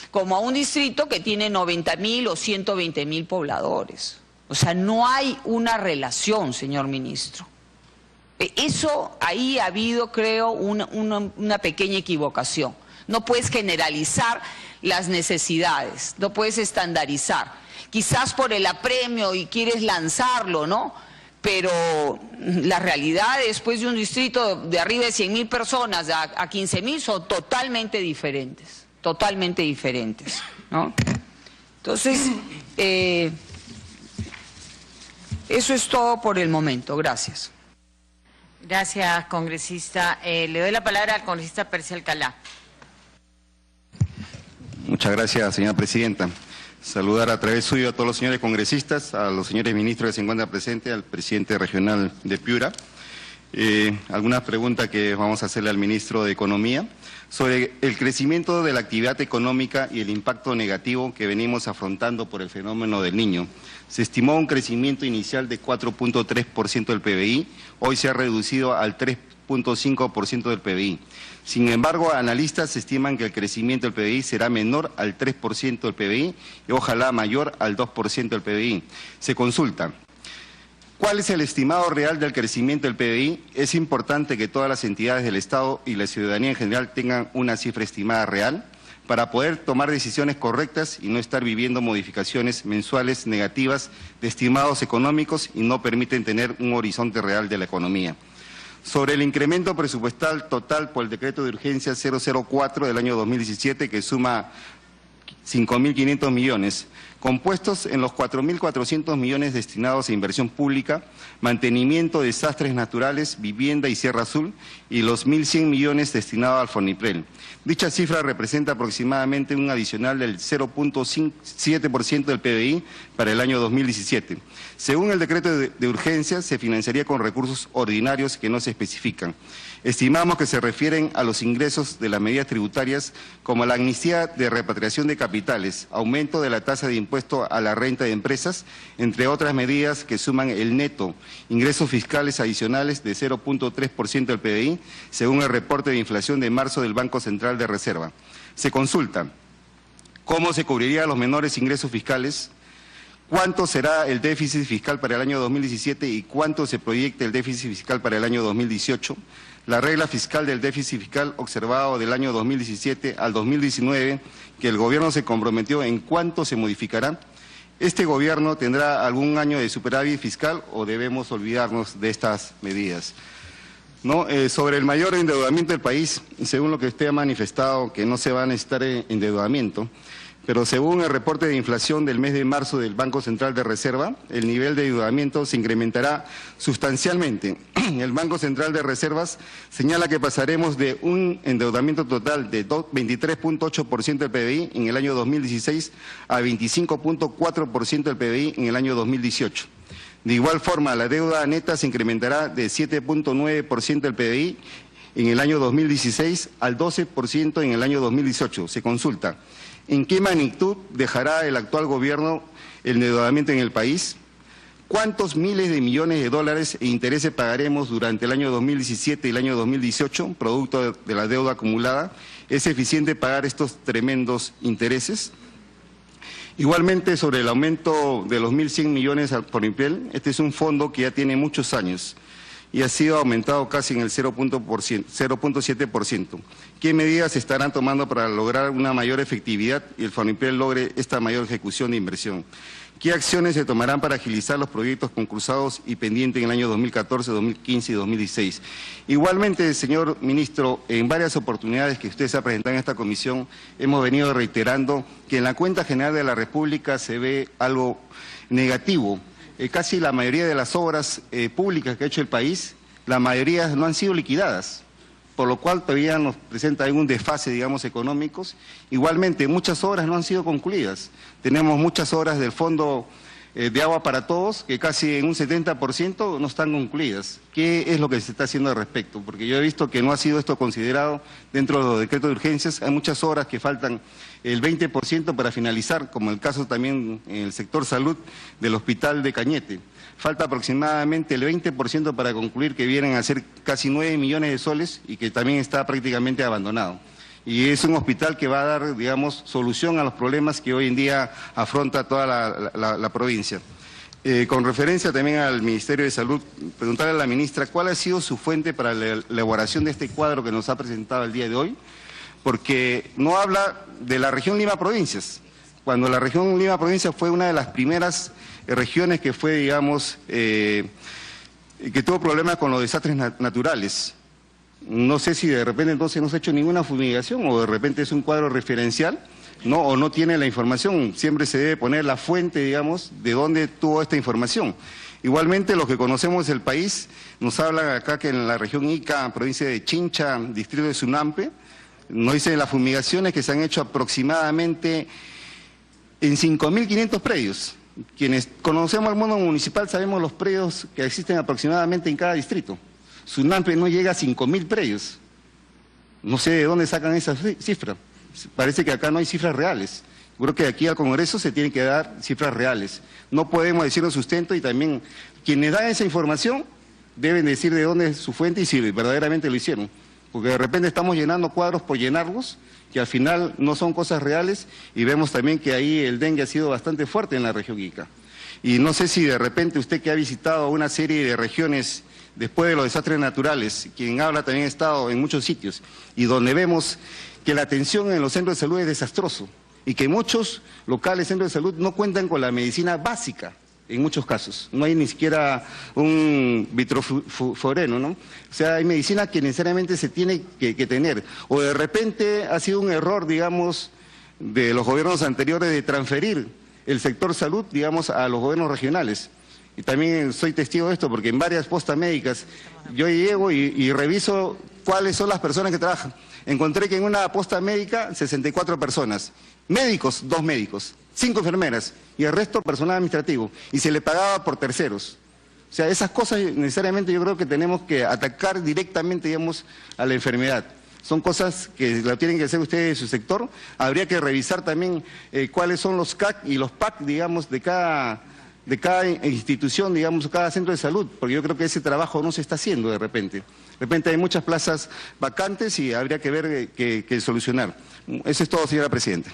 como a un distrito que tiene 90.000 o 120.000 pobladores. O sea, no hay una relación, señor ministro. Eso, ahí ha habido, creo, una pequeña equivocación. No puedes generalizar las necesidades, no puedes estandarizar. Quizás por el apremio y quieres lanzarlo, ¿no? Pero la realidad después de un distrito de arriba de 100.000 personas a 15.000 son totalmente diferentes, ¿no? Entonces, eso es todo por el momento. Gracias. Gracias, congresista. Le doy la palabra al congresista Percy Alcalá. Muchas gracias, señora presidenta. Saludar a través suyo a todos los señores congresistas, a los señores ministros que se encuentran presentes, al presidente regional de Piura. Algunas preguntas que vamos a hacerle al ministro de Economía sobre el crecimiento de la actividad económica y el impacto negativo que venimos afrontando por el fenómeno del Niño. Se estimó un crecimiento inicial de 4.3% del PBI, hoy se ha reducido al 3.5% del PBI. Sin embargo, analistas estiman que el crecimiento del PBI será menor al 3% del PBI y ojalá mayor al 2% del PBI. Se consulta, ¿cuál es el estimado real del crecimiento del PBI? Es importante que todas las entidades del Estado y la ciudadanía en general tengan una cifra estimada real para poder tomar decisiones correctas y no estar viviendo modificaciones mensuales negativas de estimados económicos y no permiten tener un horizonte real de la economía. Sobre el incremento presupuestal total por el decreto de urgencia 004 del año 2017, que suma 5.500 millones, compuestos en los 4.400 millones destinados a inversión pública, mantenimiento de desastres naturales, vivienda y Sierra Azul, y los 1.100 millones destinados al FONIPREL. Dicha cifra representa aproximadamente un adicional del 0.7% del PBI para el año 2017. Según el decreto de urgencia, se financiaría con recursos ordinarios que no se especifican. Estimamos que se refieren a los ingresos de las medidas tributarias como la amnistía de repatriación de capitales, aumento de la tasa de impuesto a la renta de empresas, entre otras medidas que suman el neto, ingresos fiscales adicionales de 0.3% del PBI, según el reporte de inflación de marzo del Banco Central de Reserva. Se consulta, ¿cómo se cubrirían los menores ingresos fiscales? ¿Cuánto será el déficit fiscal para el año 2017 y cuánto se proyecta el déficit fiscal para el año 2018? la regla fiscal del déficit fiscal observado del año 2017 al 2019, que el gobierno se comprometió en cuánto se modificará? ¿Este gobierno tendrá algún año de superávit fiscal o debemos olvidarnos de estas medidas? ¿No? Sobre el mayor endeudamiento del país, según lo que usted ha manifestado, que no se va a necesitar endeudamiento, pero según el reporte de inflación del mes de marzo del Banco Central de Reserva, el nivel de endeudamiento se incrementará sustancialmente. El Banco Central de Reservas señala que pasaremos de un endeudamiento total de 23.8% del PBI en el año 2016 a 25.4% del PBI en el año 2018. De igual forma, la deuda neta se incrementará de 7.9% del PBI en el año 2016 al 12% en el año 2018. Se consulta, ¿en qué magnitud dejará el actual gobierno el endeudamiento en el país? ¿Cuántos miles de millones de dólares e intereses pagaremos durante el año 2017 y el año 2018, producto de la deuda acumulada? ¿Es eficiente pagar estos tremendos intereses? Igualmente, sobre el aumento de los 1.100 millones al Foninpel, este es un fondo que ya tiene muchos años y ha sido aumentado casi en el 0.7%. ¿Qué medidas se estarán tomando para lograr una mayor efectividad y el Foninpel logre esta mayor ejecución de inversión? ¿Qué acciones se tomarán para agilizar los proyectos concursados y pendientes en el año 2014, 2015 y 2016? Igualmente, señor ministro, en varias oportunidades que usted se ha presentado en esta comisión, hemos venido reiterando que en la cuenta general de la República se ve algo negativo. Casi la mayoría de las obras públicas que ha hecho el país, la mayoría no han sido liquidadas, por lo cual todavía nos presenta algún desfase, digamos, económicos. Igualmente, muchas obras no han sido concluidas. Tenemos muchas obras del Fondo de Agua para Todos, que casi en un 70% no están concluidas. ¿Qué es lo que se está haciendo al respecto? Porque yo he visto que no ha sido esto considerado dentro de los decretos de urgencias. Hay muchas obras que faltan el 20% para finalizar, como el caso también en el sector salud del Hospital de Cañete. Falta aproximadamente el 20% para concluir, que vienen a ser casi 9 millones de soles y que también está prácticamente abandonado. Y es un hospital que va a dar, digamos, solución a los problemas que hoy en día afronta toda la provincia. Con referencia también al Ministerio de Salud, preguntarle a la ministra cuál ha sido su fuente para la elaboración de este cuadro que nos ha presentado el día de hoy, porque no habla de la región Lima Provincias, cuando la región Lima Provincias fue una de las primeras regiones que fue, digamos, que tuvo problemas con los desastres naturales. No sé si de repente entonces no se ha hecho ninguna fumigación o de repente es un cuadro referencial, ¿no? O no tiene la información. Siempre se debe poner la fuente, digamos, de dónde tuvo esta información. Igualmente, los que conocemos el país nos hablan acá que en la región Ica, provincia de Chincha, distrito de Sunampe, nos dicen las fumigaciones que se han hecho aproximadamente en 5.500 predios. Quienes conocemos el mundo municipal sabemos los predios que existen aproximadamente en cada distrito. Sunampe no llega a 5.000 predios. No sé de dónde sacan esa cifra. Parece que acá no hay cifras reales. Creo que aquí al Congreso se tienen que dar cifras reales. No podemos decirlo sustento y también quienes dan esa información deben decir de dónde es su fuente y si verdaderamente lo hicieron. Porque de repente estamos llenando cuadros por llenarlos, que al final no son cosas reales, y vemos también que ahí el dengue ha sido bastante fuerte en la región Ica. Y no sé si de repente usted que ha visitado una serie de regiones después de los desastres naturales, quien habla también ha estado en muchos sitios, y donde vemos que la atención en los centros de salud es desastroso, y que muchos locales centros de salud no cuentan con la medicina básica, en muchos casos. No hay ni siquiera un vitroforeno, ¿no? O sea, hay medicina que necesariamente se tiene que tener. O de repente ha sido un error, digamos, de los gobiernos anteriores de transferir el sector salud, digamos, a los gobiernos regionales. Y también soy testigo de esto porque en varias postas médicas yo llego y reviso cuáles son las personas que trabajan. Encontré que en una posta médica 64 personas, médicos, 2 médicos, 5 enfermeras y el resto personal administrativo, y se le pagaba por terceros. O sea, esas cosas necesariamente yo creo que tenemos que atacar directamente, digamos, a la enfermedad. Son cosas que la tienen que hacer ustedes de su sector. Habría que revisar también cuáles son los CAC y los PAC, digamos, de cada institución, digamos, cada centro de salud, porque yo creo que ese trabajo no se está haciendo de repente. De repente hay muchas plazas vacantes y habría que ver que solucionar. Eso es todo, señora presidenta.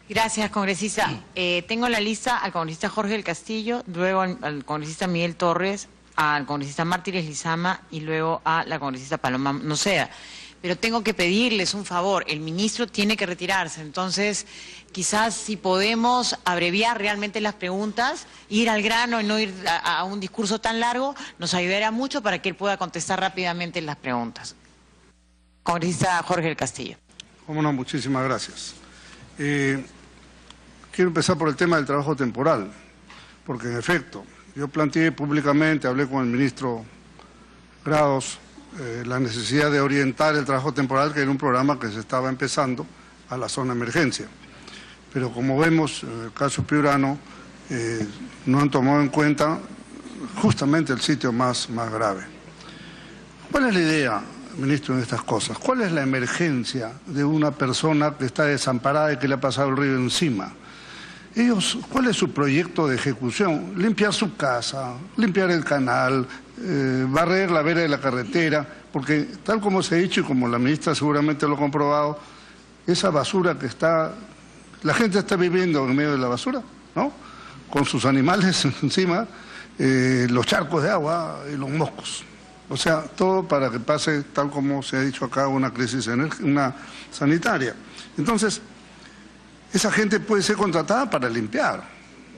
Gracias, congresista. Tengo en la lista al congresista Jorge del Castillo, luego al congresista Miguel Torres, al congresista Mártires Lizama y luego a la congresista Paloma Noceda. Pero tengo que pedirles un favor, el ministro tiene que retirarse, entonces quizás si podemos abreviar realmente las preguntas, ir al grano y no ir a un discurso tan largo, nos ayudará mucho para que él pueda contestar rápidamente las preguntas. Congresista Jorge del Castillo. Cómo no, muchísimas gracias. Quiero empezar por el tema del trabajo temporal, porque en efecto, yo planteé públicamente, hablé con el ministro Grados, la necesidad de orientar el trabajo temporal, que era un programa que se estaba empezando, a la zona de emergencia. Pero como vemos, en el caso piurano, no han tomado en cuenta justamente el sitio más grave. ¿Cuál es la idea, ministro, de estas cosas? ¿Cuál es la emergencia de una persona que está desamparada y que le ha pasado el río encima? ¿Cuál es su proyecto de ejecución? Limpiar su casa, limpiar el canal, barrer la vera de la carretera, porque tal como se ha dicho y como la ministra seguramente lo ha comprobado, esa basura que está, la gente está viviendo en medio de la basura, ¿no? Con sus animales encima, los charcos de agua y los moscos. O sea, todo para que pase, tal como se ha dicho acá, una crisis sanitaria. Entonces, esa gente puede ser contratada para limpiar.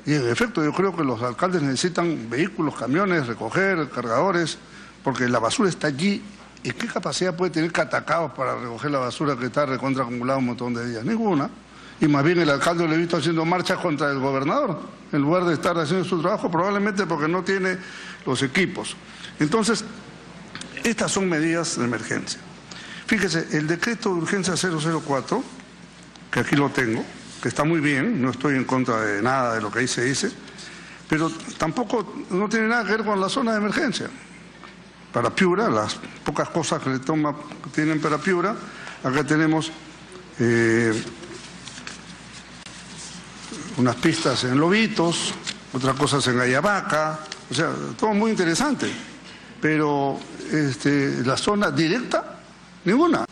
Y en efecto, yo creo que los alcaldes necesitan vehículos, camiones, recoger, cargadores, porque la basura está allí. ¿Y qué capacidad puede tener Catacaos para recoger la basura que está recontra acumulada un montón de días? Ninguna. Y más bien el alcalde lo he visto haciendo marchas contra el gobernador, en lugar de estar haciendo su trabajo, probablemente porque no tiene los equipos. Entonces, estas son medidas de emergencia. Fíjese, el decreto de urgencia 004, que aquí lo tengo, que está muy bien, no estoy en contra de nada de lo que ahí se dice, pero tampoco no tiene nada que ver con la zona de emergencia. Para Piura, las pocas cosas que tienen para Piura, acá tenemos unas pistas en Lobitos, otras cosas en Ayabaca, o sea, todo muy interesante, pero la zona directa, ninguna.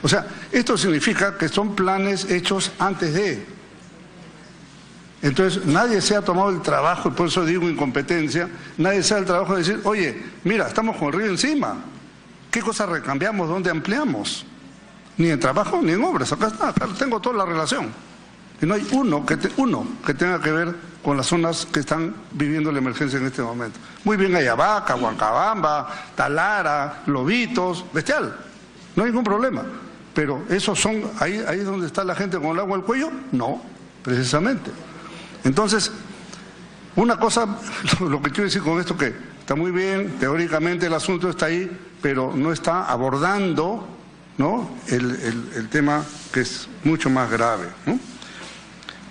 O sea, esto significa que son planes hechos antes de. Entonces, nadie se ha tomado el trabajo, y por eso digo incompetencia, nadie se ha el trabajo de decir, oye, mira, estamos con el río encima, ¿qué cosas recambiamos, dónde ampliamos? Ni en trabajo ni en obras, acá está, acá tengo toda la relación. Y no hay uno que tenga que ver con las zonas que están viviendo la emergencia en este momento. Muy bien Ayabaca, Huancabamba, Talara, Lobitos, bestial, no hay ningún problema. Pero esos son, ahí es donde está la gente con el agua al cuello, no, precisamente. Entonces, una cosa, lo que quiero decir con esto que está muy bien, teóricamente el asunto está ahí, pero no está abordando, ¿no?, el tema que es mucho más grave, ¿no?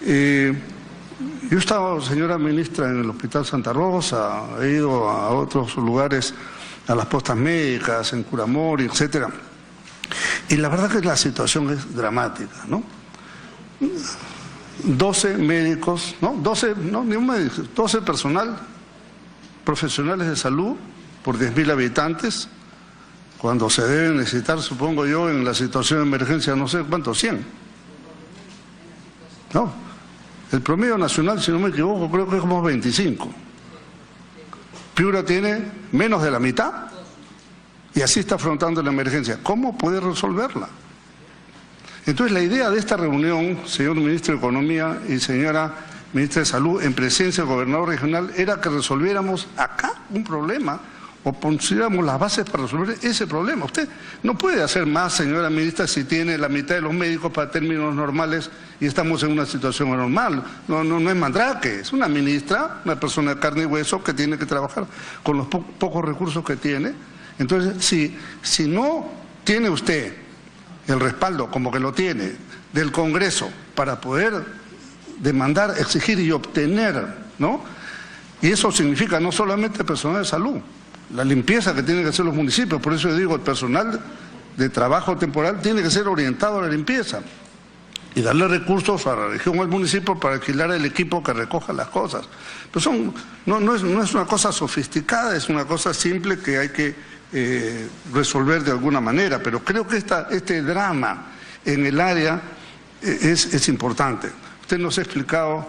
Yo he estado, señora ministra, en el Hospital Santa Rosa, he ido a otros lugares, a las postas médicas, en Curamori, etcétera. Y la verdad que la situación es dramática, ¿no? 12 médicos, ¿no? 12, no, ni un médico, 12 profesionales de salud por 10.000 habitantes, cuando se deben necesitar, supongo yo, en la situación de emergencia, no sé cuántos, 100. No, el promedio nacional, si no me equivoco, creo que es como 25. Piura tiene menos de la mitad. Y así está afrontando la emergencia. ¿Cómo puede resolverla? Entonces, la idea de esta reunión, señor ministro de Economía y señora ministra de Salud, en presencia del gobernador regional, era que resolviéramos acá un problema o pusiéramos las bases para resolver ese problema. Usted no puede hacer más, señora ministra, si tiene la mitad de los médicos para términos normales y estamos en una situación anormal. No es mandrake, es una ministra, una persona de carne y hueso que tiene que trabajar con los pocos recursos que tiene. Entonces, si no tiene usted el respaldo, como que lo tiene, del Congreso para poder demandar, exigir y obtener, ¿no? Y eso significa no solamente personal de salud, la limpieza que tienen que hacer los municipios, por eso yo digo, el personal de trabajo temporal tiene que ser orientado a la limpieza y darle recursos a la región o al municipio para alquilar el equipo que recoja las cosas. Pero no es una cosa sofisticada, es una cosa simple que hay que resolver de alguna manera, pero creo que este drama en el área es importante. Usted nos ha explicado,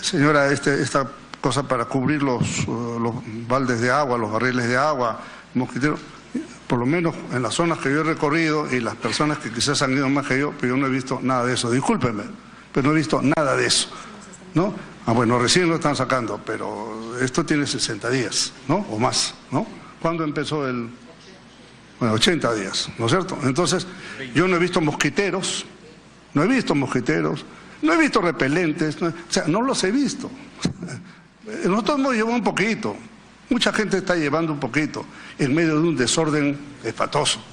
señora, esta cosas para cubrir los baldes de agua, los barriles de agua, mosquiteros. Por lo menos en las zonas que yo he recorrido y las personas que quizás han ido más que yo, pero yo no he visto nada de eso. Discúlpenme, pero no he visto nada de eso, ¿no? Bueno, recién lo están sacando, pero esto tiene 60 días, ¿no? O más, ¿no? ¿Cuándo empezó el...? Bueno, 80 días, ¿no es cierto? Entonces, yo no he visto mosquiteros, no he visto repelentes, o sea, no los he visto. Nosotros hemos llevado un poquito, mucha gente está llevando un poquito, en medio de un desorden espantoso,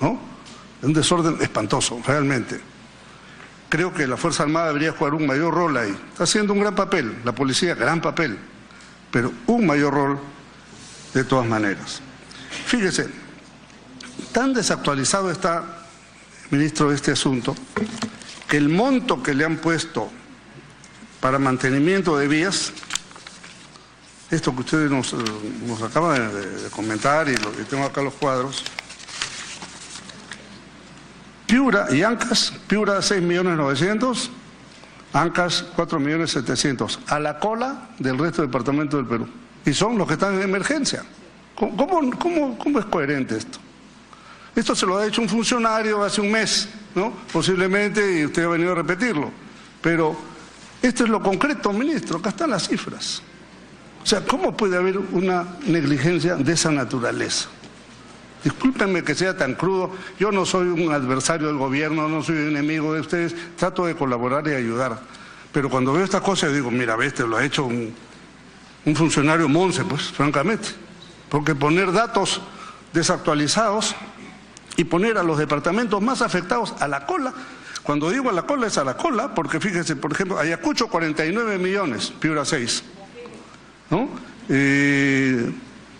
¿no? Un desorden espantoso, realmente. Creo que la Fuerza Armada debería jugar un mayor rol ahí. Está haciendo un gran papel, la policía, gran papel, pero un mayor rol de todas maneras. Fíjese, tan desactualizado está, ministro, este asunto, que el monto que le han puesto para mantenimiento de vías, esto que ustedes nos acaban de comentar, y tengo acá los cuadros, Piura y Ancash, Piura 6.900.000, Ancash 4.700.000, a la cola del resto del departamento del Perú. Y son los que están en emergencia. ¿Cómo es coherente esto? Esto se lo ha hecho un funcionario hace un mes, ¿no? Posiblemente, y usted ha venido a repetirlo. Pero esto es lo concreto, ministro, acá están las cifras. O sea, ¿cómo puede haber una negligencia de esa naturaleza? Discúlpenme que sea tan crudo, yo no soy un adversario del gobierno, no soy un enemigo de ustedes, trato de colaborar y ayudar. Pero cuando veo estas cosas digo, mira, este lo ha hecho un funcionario monce, pues, francamente. Porque poner datos desactualizados y poner a los departamentos más afectados a la cola, cuando digo a la cola es a la cola, porque fíjense, por ejemplo, Ayacucho 49 millones, Piura 6, ¿no?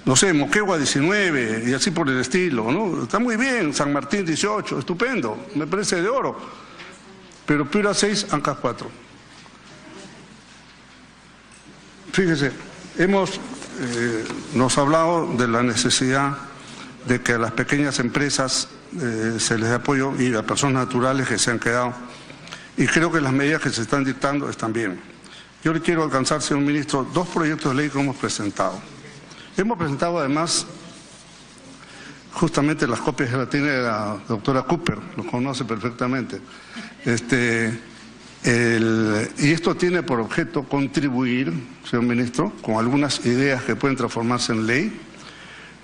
No sé, Moquegua 19 y así por el estilo, ¿no? Está muy bien, San Martín 18, estupendo, me parece de oro. Pero Piura 6, Ancash 4. Fíjese, nos ha hablado de la necesidad de que a las pequeñas empresas se les dé apoyo y a personas naturales que se han quedado. Y creo que las medidas que se están dictando están bien. Yo le quiero alcanzar, señor ministro, 2 proyectos de ley que hemos presentado. Hemos presentado además, justamente las copias que la tiene la doctora Cooper, lo conoce perfectamente. Y esto tiene por objeto contribuir, señor ministro, con algunas ideas que pueden transformarse en ley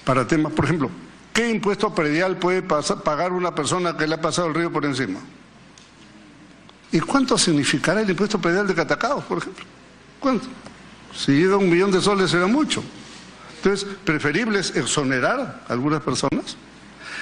para temas, por ejemplo, ¿qué impuesto predial puede pagar una persona que le ha pasado el río por encima? ¿Y cuánto significará el impuesto predial de Catacaos, por ejemplo? ¿Cuánto? Si llega a 1 millón de soles será mucho. Entonces, preferible es exonerar a algunas personas,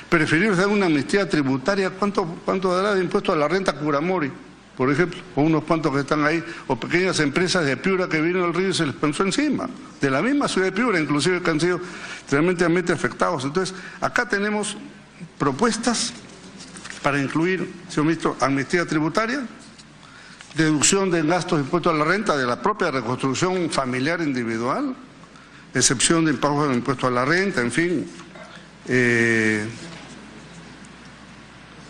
preferible es dar una amnistía tributaria. ¿Cuánto dará de impuesto a la renta Curamori, por ejemplo? O unos cuantos que están ahí, o pequeñas empresas de Piura que vino al río y se les pensó encima, de la misma ciudad de Piura, inclusive, que han sido tremendamente afectados. Entonces, acá tenemos propuestas para incluir, señor ministro, amnistía tributaria, deducción de gastos de impuesto a la renta de la propia reconstrucción familiar individual, excepción de pago de impuesto a la renta, en fin,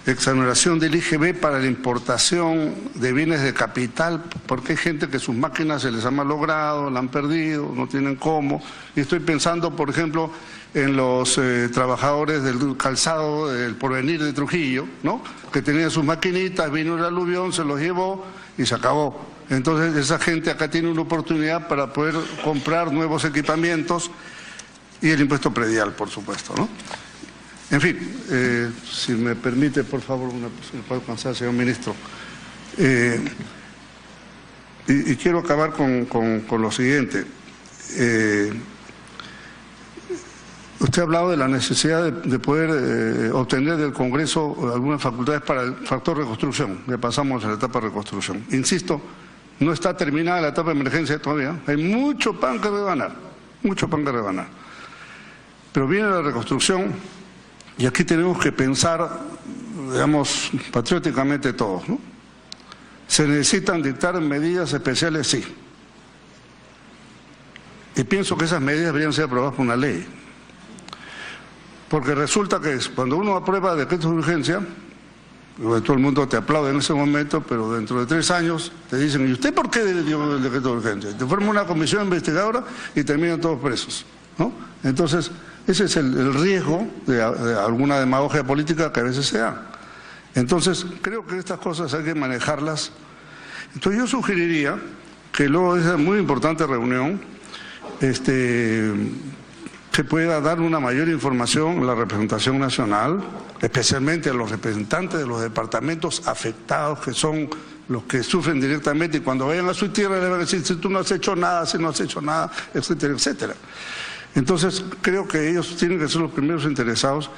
exoneración del IGB para la importación de bienes de capital, porque hay gente que sus máquinas se les han malogrado, la han perdido, no tienen cómo. Y estoy pensando, por ejemplo, en los trabajadores del calzado del Porvenir de Trujillo, ¿no? Que tenían sus maquinitas, vino el aluvión, se los llevó y se acabó. Entonces esa gente acá tiene una oportunidad para poder comprar nuevos equipamientos y el impuesto predial, por supuesto, ¿no? En fin, si me permite, por favor, me puede alcanzar, señor ministro. Y quiero acabar con lo siguiente. Usted ha hablado de la necesidad de poder obtener del Congreso algunas facultades para el factor reconstrucción. Le pasamos a la etapa de reconstrucción. Insisto, no está terminada la etapa de emergencia todavía. Hay mucho pan que rebanar, mucho pan que rebanar. Pero viene la reconstrucción y aquí tenemos que pensar, digamos, patrióticamente todos, ¿no? ¿Se necesitan dictar medidas especiales? Sí. Y pienso que esas medidas deberían ser aprobadas por una ley. Porque resulta que cuando uno aprueba decretos de urgencia, Todo el mundo te aplaude en ese momento, pero dentro de 3 años te dicen, ¿y usted por qué dio el decreto de urgencia? Te forma una comisión investigadora y terminan todos presos, ¿no? Entonces, ese es el riesgo de alguna demagogia política que a veces se da. Entonces, creo que estas cosas hay que manejarlas. Entonces, yo sugeriría que luego de esa muy importante reunión, se pueda dar una mayor información a la representación nacional, especialmente a los representantes de los departamentos afectados, que son los que sufren directamente, y cuando vayan a su tierra le van a decir, si tú no has hecho nada, si no has hecho nada, etcétera, etcétera. Entonces, creo que ellos tienen que ser los primeros interesados,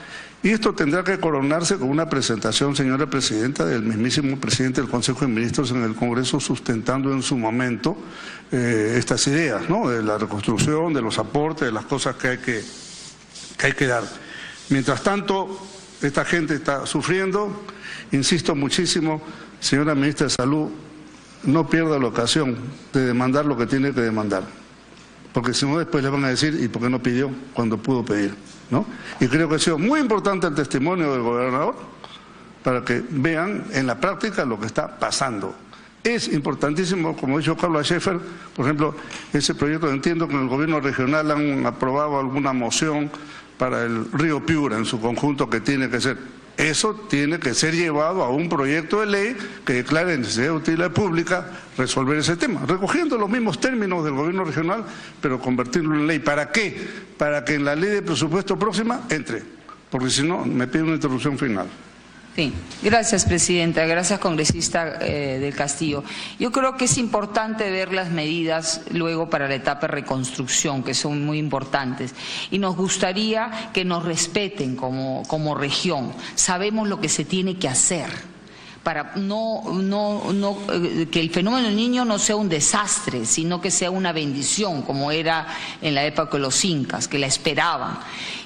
y esto tendrá que coronarse con una presentación, señora Presidenta, del mismísimo presidente del Consejo de Ministros en el Congreso, sustentando en su momento estas ideas, ¿no? De la reconstrucción, de los aportes, de las cosas que hay que dar. Mientras tanto, esta gente está sufriendo. Insisto muchísimo, señora Ministra de Salud, no pierda la ocasión de demandar lo que tiene que demandar, porque si no después le van a decir, ¿y por qué no pidió cuando pudo pedir? ¿No? Y creo que ha sido muy importante el testimonio del gobernador para que vean en la práctica lo que está pasando. Es importantísimo, como ha dicho Carlos Schaeffer, por ejemplo, ese proyecto, entiendo que en el gobierno regional han aprobado alguna moción para el río Piura en su conjunto, que tiene que ser, eso tiene que ser llevado a un proyecto de ley que declare necesidad de utilidad pública resolver ese tema, recogiendo los mismos términos del gobierno regional, pero convertirlo en ley. ¿Para qué? Para que en la ley de presupuesto próxima entre, porque si no, me pide una interrupción final. Sí, gracias, Presidenta. Gracias, congresista del Castillo. Yo creo que es importante ver las medidas luego para la etapa de reconstrucción, que son muy importantes. Y nos gustaría que nos respeten como región. Sabemos lo que se tiene que hacer para que el fenómeno del Niño no sea un desastre, sino que sea una bendición, como era en la época de los incas, que la esperaban.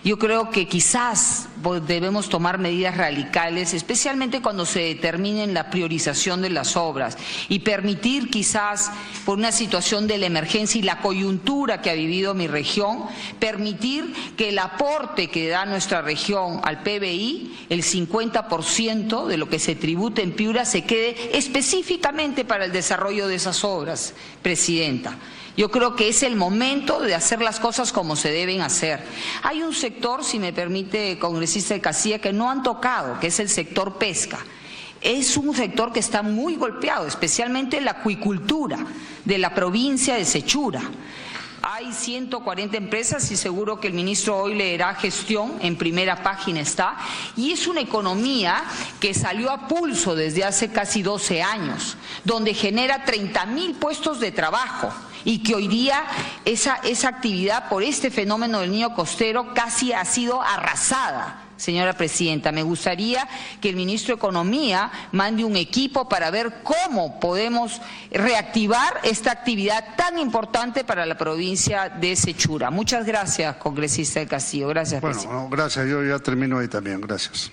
Yo creo que quizás debemos tomar medidas radicales, especialmente cuando se determine la priorización de las obras, y permitir quizás, por una situación de la emergencia y la coyuntura que ha vivido mi región, permitir que el aporte que da nuestra región al PBI, el 50% de lo que se tribute en Piura, se quede específicamente para el desarrollo de esas obras, Presidenta. Yo creo que es el momento de hacer las cosas como se deben hacer. Hay un sector, si me permite, congresista de Castilla, que no han tocado, que es el sector pesca. Es un sector que está muy golpeado, especialmente la acuicultura de la provincia de Sechura. Hay 140 empresas y seguro que el ministro hoy leerá gestión, en primera página está, y es una economía que salió a pulso desde hace casi 12 años, donde genera 30.000 puestos de trabajo y que hoy día esa actividad por este fenómeno del Niño costero casi ha sido arrasada. Señora Presidenta, me gustaría que el ministro de Economía mande un equipo para ver cómo podemos reactivar esta actividad tan importante para la provincia de Sechura. Muchas gracias, congresista del Castillo. Gracias, presidente. Bueno, gracias. Yo ya termino ahí también. Gracias.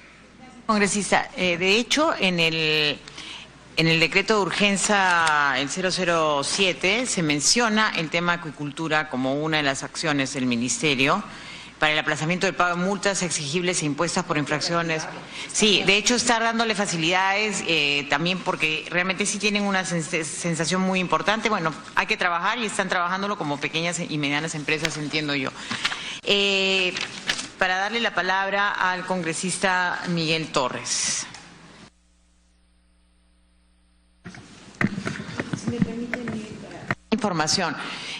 Congresista, de hecho, en el decreto de urgencia, el 007, se menciona el tema acuicultura como una de las acciones del Ministerio para el aplazamiento del pago de multas exigibles e impuestas por infracciones. Sí, de hecho está dándole facilidades también porque realmente sí tienen una sensación muy importante. Bueno, hay que trabajar y están trabajándolo como pequeñas y medianas empresas, entiendo yo. Para darle la palabra al congresista Miguel Torres. Información.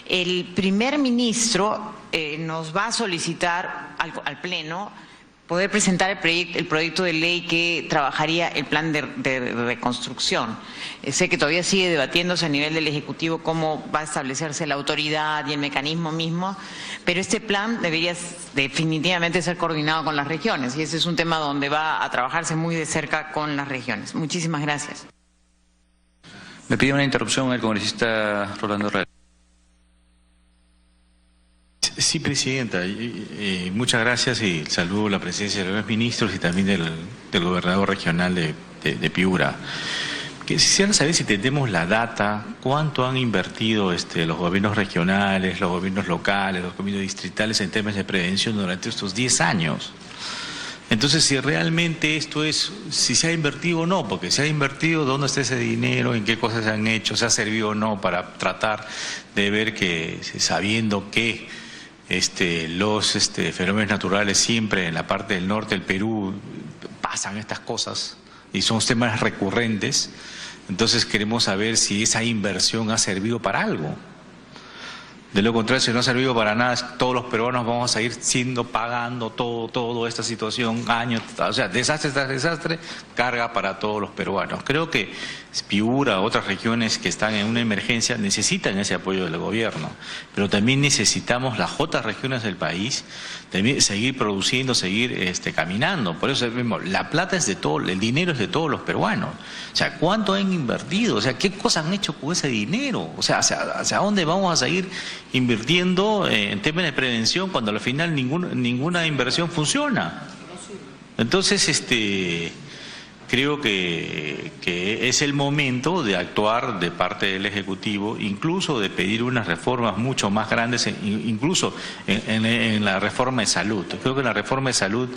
El primer ministro nos va a solicitar al Pleno poder presentar el proyecto de ley que trabajaría el plan de reconstrucción. Sé que todavía sigue debatiéndose a nivel del Ejecutivo cómo va a establecerse la autoridad y el mecanismo mismo, pero este plan debería definitivamente ser coordinado con las regiones y ese es un tema donde va a trabajarse muy de cerca con las regiones. Muchísimas gracias. Me pide una interrupción el congresista Rolando Real. Sí, Presidenta, muchas gracias y saludo la presencia de los ministros y también del gobernador regional de Piura. Quisiera saber si tenemos la data, cuánto han invertido los gobiernos regionales, los gobiernos locales, los gobiernos distritales en temas de prevención durante estos 10 años. Entonces, si realmente esto es, si se ha invertido o no, porque se ha invertido, ¿dónde está ese dinero? ¿En qué cosas se han hecho? ¿Se ha servido o no para tratar de ver que, sabiendo que los fenómenos naturales siempre en la parte del norte del Perú pasan estas cosas y son temas recurrentes? Entonces queremos saber si esa inversión ha servido para algo. De lo contrario, si no ha servido para nada, todos los peruanos vamos a ir pagando toda esta situación, años, o sea, desastre tras desastre, carga para todos los peruanos. Creo que Piura, otras regiones que están en una emergencia, necesitan ese apoyo del gobierno, pero también necesitamos las otras regiones del país también seguir produciendo, seguir caminando. Por eso mismo, la plata es de todo, el dinero es de todos los peruanos. O sea, ¿cuánto han invertido? O sea, ¿qué cosas han hecho con ese dinero? O sea, ¿hacia dónde vamos a seguir invirtiendo en temas de prevención cuando al final ninguna inversión funciona? Entonces, creo que es el momento de actuar de parte del Ejecutivo, incluso de pedir unas reformas mucho más grandes, incluso en la reforma de salud. Creo que en la reforma de salud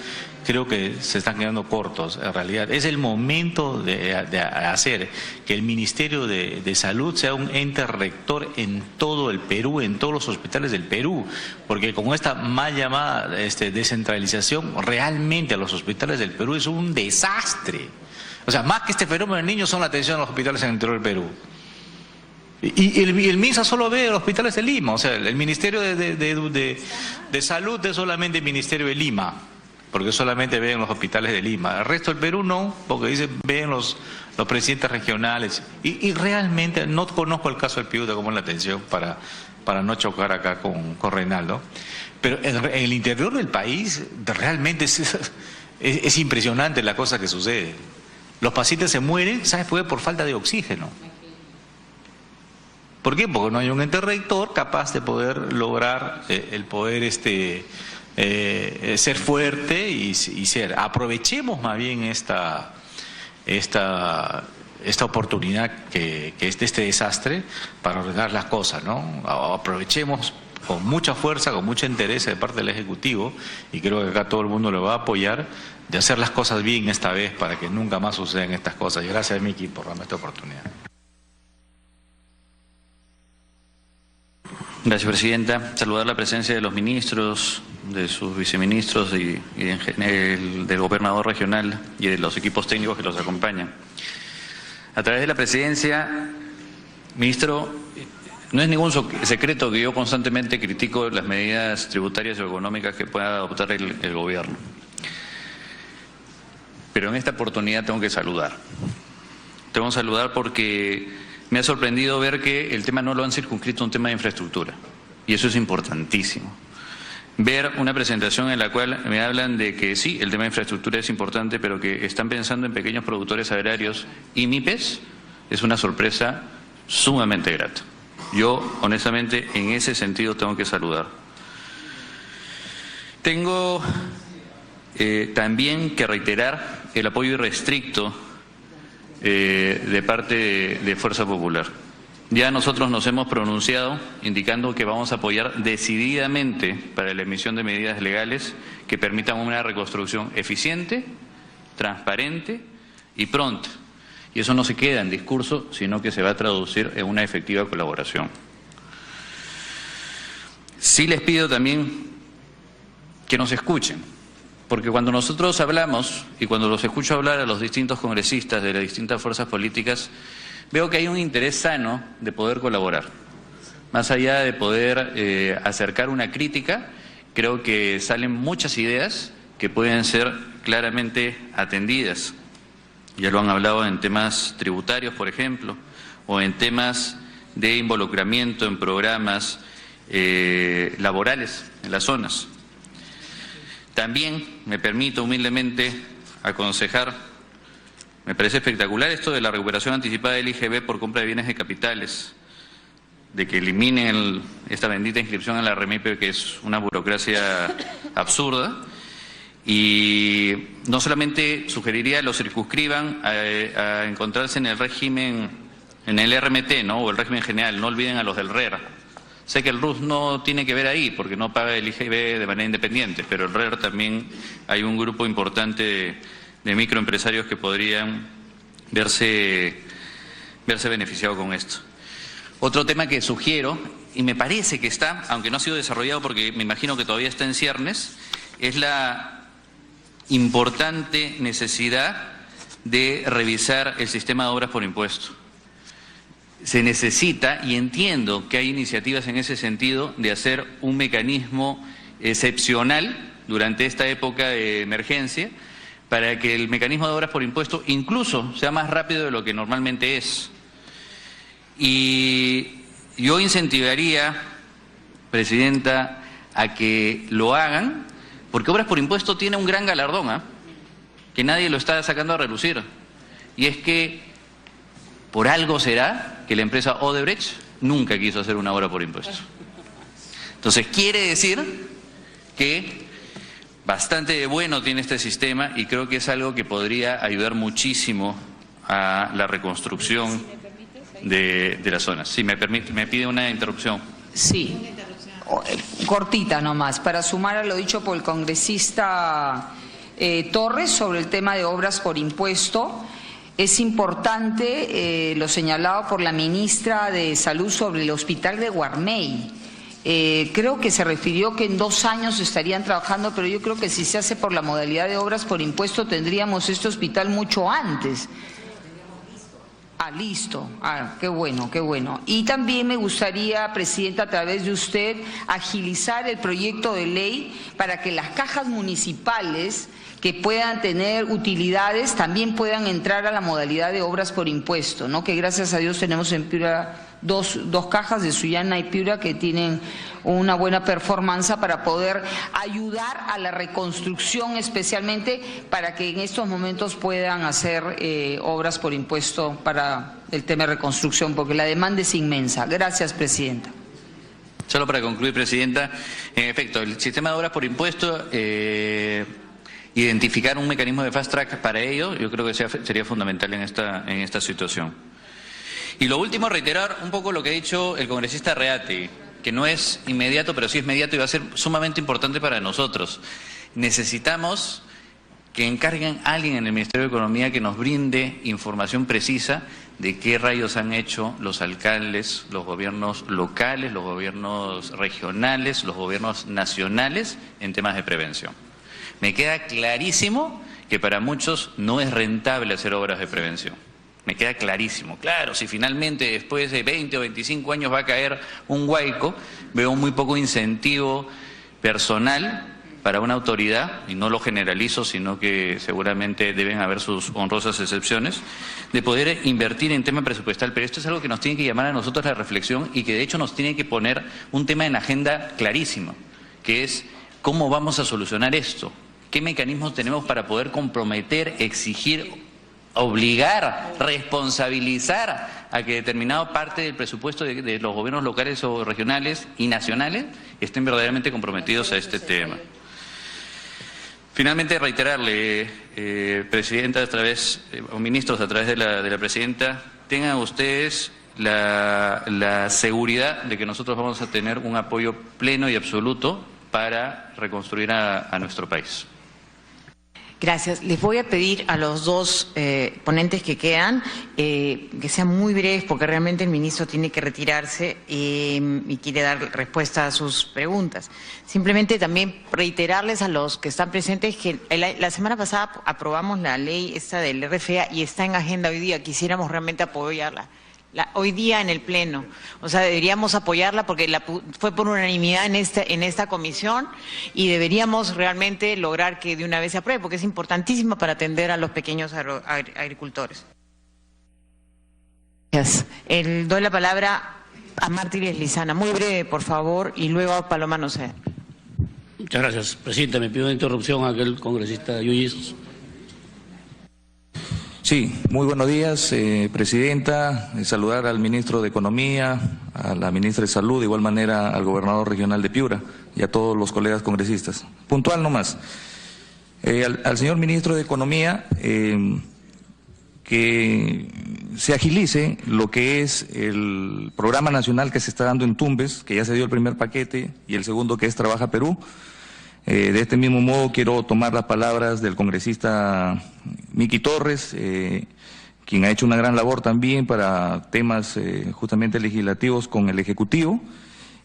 creo que se están quedando cortos. En realidad es el momento de hacer que el Ministerio de Salud sea un ente rector en todo el Perú, en todos los hospitales del Perú, porque con esta mal llamada descentralización, realmente a los hospitales del Perú es un desastre. O sea, más que este fenómeno de niños son la atención a los hospitales en el interior del Perú. Y el MINSA solo ve los hospitales de Lima, o sea, el Ministerio de Salud es solamente el Ministerio de Lima, porque solamente ven los hospitales de Lima. El resto del Perú no, porque dicen ven los presidentes regionales. Y realmente no conozco el caso del Piura como la atención para no chocar acá con Reinaldo. Pero en el interior del país realmente es impresionante la cosa que sucede. Los pacientes se mueren, ¿sabes por qué? Por falta de oxígeno. ¿Por qué? Porque no hay un ente rector capaz de poder lograr el poder ser fuerte y ser. Aprovechemos más bien esta oportunidad que es de este desastre para ordenar las cosas, ¿no? Aprovechemos con mucha fuerza, con mucha interés de parte del Ejecutivo, y creo que acá todo el mundo lo va a apoyar, de hacer las cosas bien esta vez para que nunca más sucedan estas cosas. Y gracias, Miki, por darme esta oportunidad. Gracias, Presidenta. Saludar la presencia de los ministros, de sus viceministros y en general del gobernador regional y de los equipos técnicos que los acompañan. A través de la Presidencia, Ministro, no es ningún secreto que yo constantemente critico las medidas tributarias y económicas que pueda adoptar el gobierno. Pero en esta oportunidad tengo que saludar. Tengo que saludar porque me ha sorprendido ver que el tema no lo han circunscrito a un tema de infraestructura. Y eso es importantísimo. Ver una presentación en la cual me hablan de que sí, el tema de infraestructura es importante, pero que están pensando en pequeños productores agrarios y MIPES, es una sorpresa sumamente grata. Yo, honestamente, en ese sentido tengo que saludar. Tengo también que reiterar el apoyo irrestricto de parte de Fuerza Popular. Ya nosotros nos hemos pronunciado indicando que vamos a apoyar decididamente para la emisión de medidas legales que permitan una reconstrucción eficiente, transparente y pronta. Y eso no se queda en discurso, sino que se va a traducir en una efectiva colaboración. Sí les pido también que nos escuchen, porque cuando nosotros hablamos y cuando los escucho hablar a los distintos congresistas de las distintas fuerzas políticas, veo que hay un interés sano de poder colaborar. Más allá de poder acercar una crítica, creo que salen muchas ideas que pueden ser claramente atendidas. Ya lo han hablado en temas tributarios, por ejemplo, o en temas de involucramiento en programas laborales en las zonas. También me permito humildemente aconsejar, me parece espectacular esto de la recuperación anticipada del IGB por compra de bienes de capitales, de que eliminen esta bendita inscripción en la REMIPE, que es una burocracia absurda. Y no solamente sugeriría lo circunscriban a encontrarse en el régimen, en el RMT, ¿no? O el régimen general, no olviden a los del RERA. Sé que el RUS no tiene que ver ahí porque no paga el IGB de manera independiente, pero el RER también hay un grupo importante de microempresarios que podrían verse beneficiados con esto. Otro tema que sugiero, y me parece que está, aunque no ha sido desarrollado porque me imagino que todavía está en ciernes, es la importante necesidad de revisar el sistema de obras por impuesto. Se necesita, y entiendo que hay iniciativas en ese sentido, de hacer un mecanismo excepcional durante esta época de emergencia para que el mecanismo de obras por impuesto incluso sea más rápido de lo que normalmente es. Y yo incentivaría, Presidenta, a que lo hagan, porque obras por impuesto tiene un gran galardón, que nadie lo está sacando a relucir, y es que por algo será que la empresa Odebrecht nunca quiso hacer una obra por impuesto. Entonces quiere decir que bastante bueno tiene este sistema y creo que es algo que podría ayudar muchísimo a la reconstrucción de las zonas. Si me permite, me pide una interrupción. Sí, cortita nomás, para sumar a lo dicho por el congresista Torres sobre el tema de obras por impuesto. Es importante lo señalado por la ministra de Salud sobre el hospital de Guarmey. Creo que se refirió que en 2 años estarían trabajando, pero yo creo que si se hace por la modalidad de obras por impuesto tendríamos este hospital mucho antes. Listo. Qué bueno, qué bueno. Y también me gustaría, Presidenta, a través de usted, agilizar el proyecto de ley para que las cajas municipales que puedan tener utilidades también puedan entrar a la modalidad de obras por impuesto, ¿no? Que gracias a Dios tenemos en Piura dos cajas de Sullana y Piura que tienen una buena performance para poder ayudar a la reconstrucción, especialmente para que en estos momentos puedan hacer obras por impuesto para el tema de reconstrucción, porque la demanda es inmensa. Gracias, Presidenta. Solo para concluir, Presidenta, en efecto, el sistema de obras por impuesto, identificar un mecanismo de fast track para ello, yo creo que sería fundamental en esta situación. Y lo último, reiterar un poco lo que ha dicho el congresista Reati, que no es inmediato, pero sí es inmediato y va a ser sumamente importante para nosotros. Necesitamos que encarguen a alguien en el Ministerio de Economía que nos brinde información precisa de qué rayos han hecho los alcaldes, los gobiernos locales, los gobiernos regionales, los gobiernos nacionales en temas de prevención. Me queda clarísimo que para muchos no es rentable hacer obras de prevención. Me queda clarísimo. Claro, si finalmente después de 20 o 25 años va a caer un huaico, veo muy poco incentivo personal para una autoridad, y no lo generalizo, sino que seguramente deben haber sus honrosas excepciones, de poder invertir en tema presupuestal. Pero esto es algo que nos tiene que llamar a nosotros la reflexión y que de hecho nos tiene que poner un tema en agenda clarísimo, que es cómo vamos a solucionar esto. ¿Qué mecanismos tenemos para poder comprometer, exigir, obligar, responsabilizar a que determinada parte del presupuesto de los gobiernos locales o regionales y nacionales estén verdaderamente comprometidos a este tema? Finalmente, reiterarle, Presidenta, o ministros, a través de la Presidenta, tengan ustedes la seguridad de que nosotros vamos a tener un apoyo pleno y absoluto para reconstruir a nuestro país. Gracias. Les voy a pedir a los dos ponentes que quedan que sean muy breves porque realmente el ministro tiene que retirarse y quiere dar respuesta a sus preguntas. Simplemente también reiterarles a los que están presentes que la semana pasada aprobamos la ley esta del RFA y está en agenda hoy día. Quisiéramos realmente apoyarla. Hoy día en el Pleno. O sea, deberíamos apoyarla porque fue por unanimidad en esta comisión y deberíamos realmente lograr que de una vez se apruebe porque es importantísima para atender a los pequeños agricultores. Gracias. Doy la palabra a Mártires Lizana. Muy breve, por favor, y luego a Paloma Noceda. Muchas gracias, Presidenta. Me pido una interrupción a aquel congresista Yuyis. Sí, muy buenos días, Presidenta. Saludar al ministro de Economía, a la ministra de Salud, de igual manera al gobernador regional de Piura y a todos los colegas congresistas. Puntual nomás. Al señor ministro de Economía, que se agilice lo que es el programa nacional que se está dando en Tumbes, que ya se dio el primer paquete, y el segundo que es Trabaja Perú. De este mismo modo quiero tomar las palabras del congresista Miki Torres, quien ha hecho una gran labor también para temas justamente legislativos con el Ejecutivo,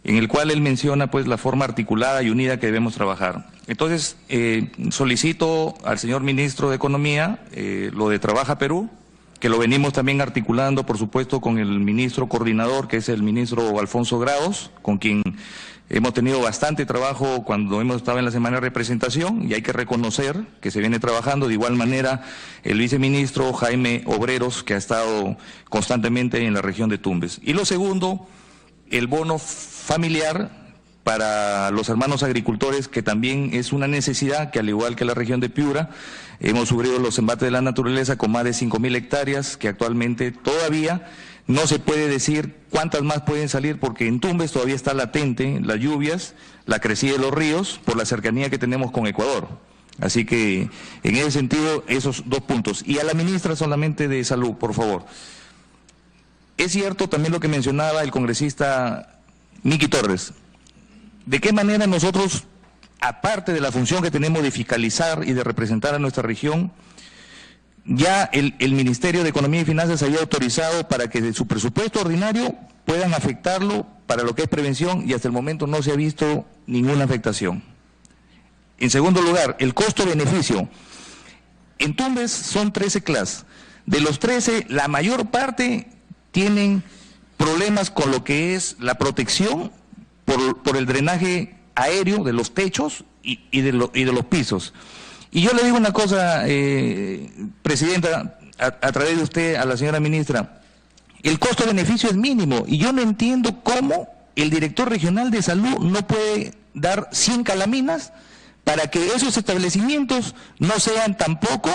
en el cual él menciona pues la forma articulada y unida que debemos trabajar. Entonces, solicito al señor ministro de Economía lo de Trabaja Perú, que lo venimos también articulando, por supuesto, con el ministro coordinador, que es el ministro Alfonso Grados, con quien hemos tenido bastante trabajo cuando hemos estado en la semana de representación, y hay que reconocer que se viene trabajando. De igual manera, el viceministro Jaime Obreros, que ha estado constantemente en la región de Tumbes. Y lo segundo, el bono familiar para los hermanos agricultores, que también es una necesidad que, al igual que la región de Piura, hemos sufrido los embates de la naturaleza con más de 5.000 hectáreas, que actualmente todavía no se puede decir cuántas más pueden salir, porque en Tumbes todavía está latente las lluvias, la crecida de los ríos, por la cercanía que tenemos con Ecuador. Así que, en ese sentido, esos dos puntos. Y a la ministra solamente de Salud, por favor. Es cierto también lo que mencionaba el congresista Miki Torres. ¿De qué manera nosotros, aparte de la función que tenemos de fiscalizar y de representar a nuestra región, ya el Ministerio de Economía y Finanzas había autorizado para que de su presupuesto ordinario puedan afectarlo para lo que es prevención, y hasta el momento no se ha visto ninguna afectación? En segundo lugar, el costo-beneficio. En Tumbes son 13 CLAS. De los 13, la mayor parte tienen problemas con lo que es la protección por el drenaje aéreo de los techos y de los pisos. Y yo le digo una cosa, Presidenta, a través de usted a la señora ministra, el costo-beneficio es mínimo, y yo no entiendo cómo el director regional de salud no puede dar 100 calaminas para que esos establecimientos no sean tampoco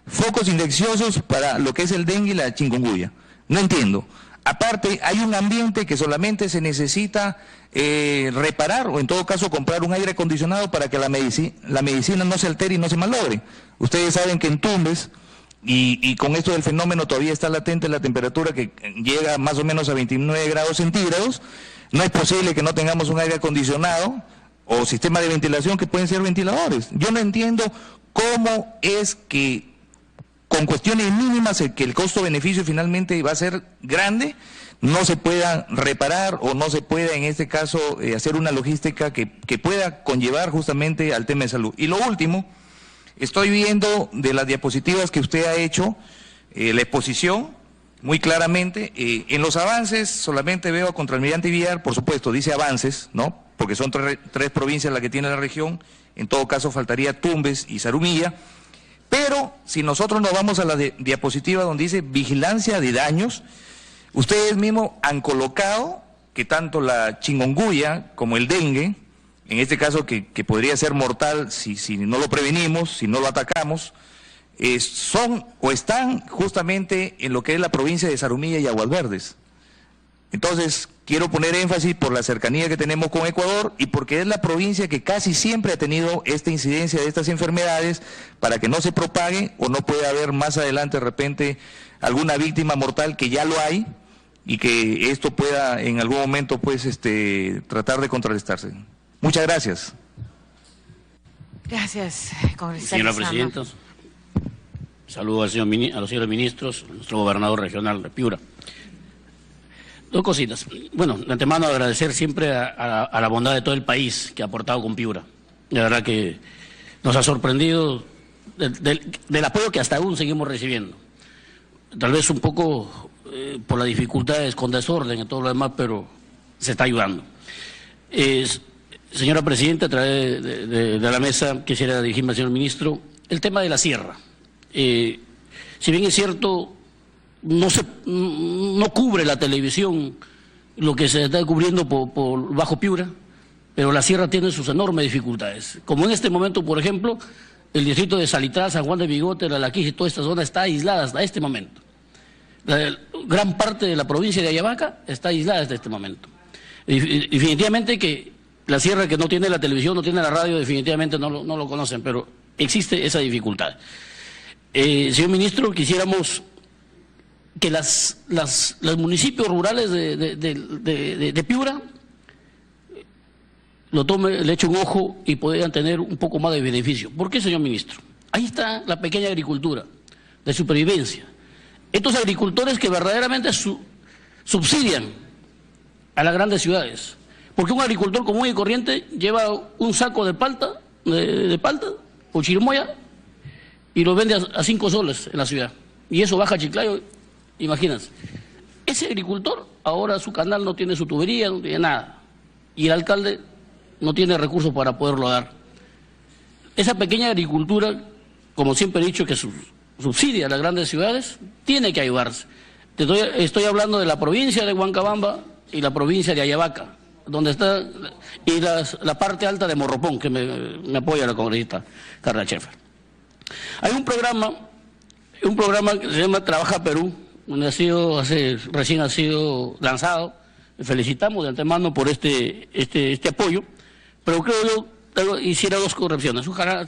focos infecciosos para lo que es el dengue y la chikungunya. No entiendo. Aparte, hay un ambiente que solamente se necesita reparar, o en todo caso comprar un aire acondicionado para que la medicina no se altere y no se malogre. Ustedes saben que en Tumbes, y con esto del fenómeno todavía está latente la temperatura que llega más o menos a 29 grados centígrados, no es posible que no tengamos un aire acondicionado o sistema de ventilación que pueden ser ventiladores. Yo no entiendo cómo es que con cuestiones mínimas que el costo-beneficio finalmente va a ser grande, no se pueda reparar o no se pueda en este caso hacer una logística que pueda conllevar justamente al tema de salud. Y lo último, estoy viendo de las diapositivas que usted ha hecho, la exposición muy claramente, en los avances solamente veo a Contralmirante Villar, por supuesto, dice avances, ¿no? Porque son tres provincias las que tiene la región, en todo caso faltaría Tumbes y Zarumilla. Pero si nosotros nos vamos a la diapositiva donde dice vigilancia de daños, ustedes mismos han colocado que tanto la chikungunya como el dengue, en este caso que podría ser mortal si no lo prevenimos, si no lo atacamos, son o están justamente en lo que es la provincia de Zarumilla y Aguas Verdes. Entonces, quiero poner énfasis por la cercanía que tenemos con Ecuador y porque es la provincia que casi siempre ha tenido esta incidencia de estas enfermedades, para que no se propague o no pueda haber más adelante de repente alguna víctima mortal, que ya lo hay, y que esto pueda en algún momento pues tratar de contrarrestarse. Muchas gracias. Gracias, congresista. Señora Presidenta, saludo a los señores ministros, a nuestro gobernador regional de Piura. Dos cositas. Bueno, de antemano agradecer siempre a la bondad de todo el país que ha aportado con Piura. La verdad que nos ha sorprendido del apoyo que hasta aún seguimos recibiendo. Tal vez un poco por las dificultades con desorden y todo lo demás, pero se está ayudando. Señora Presidenta, a través de la mesa quisiera dirigirme al señor ministro el tema de la sierra. Si bien es cierto, no cubre la televisión lo que se está cubriendo por Bajo Piura, pero la sierra tiene sus enormes dificultades. Como en este momento, por ejemplo, el distrito de Salitrá, San Juan de Bigote, La Laquija y toda esta zona está aislada hasta este momento. Gran parte de la provincia de Ayabaca está aislada hasta este momento. Definitivamente que la sierra que no tiene la televisión, no tiene la radio, definitivamente no lo conocen, pero existe esa dificultad. Señor ministro, quisiéramos que los municipios rurales de Piura le echen un ojo y podrían tener un poco más de beneficio. ¿Por qué, señor ministro? Ahí está la pequeña agricultura de supervivencia. Estos agricultores que verdaderamente subsidian a las grandes ciudades. Porque un agricultor común y corriente lleva un saco de palta o chirimoya y lo vende a 5 soles en la ciudad. Y eso baja a Chiclayo, imagínense. Ese agricultor ahora su canal no tiene su tubería, no tiene nada. Y el alcalde no tiene recursos para poderlo dar. Esa pequeña agricultura, como siempre he dicho, que subsidia a las grandes ciudades, tiene que ayudarse. Estoy hablando de la provincia de Huancabamba y la provincia de Ayabaca, donde está, y la parte alta de Morropón, que me apoya la congresista Carla Schaeffer. Hay un programa que se llama Trabaja Perú, donde recién ha sido lanzado. Felicitamos de antemano por este apoyo, pero creo yo hiciera 2 correcciones. Ojalá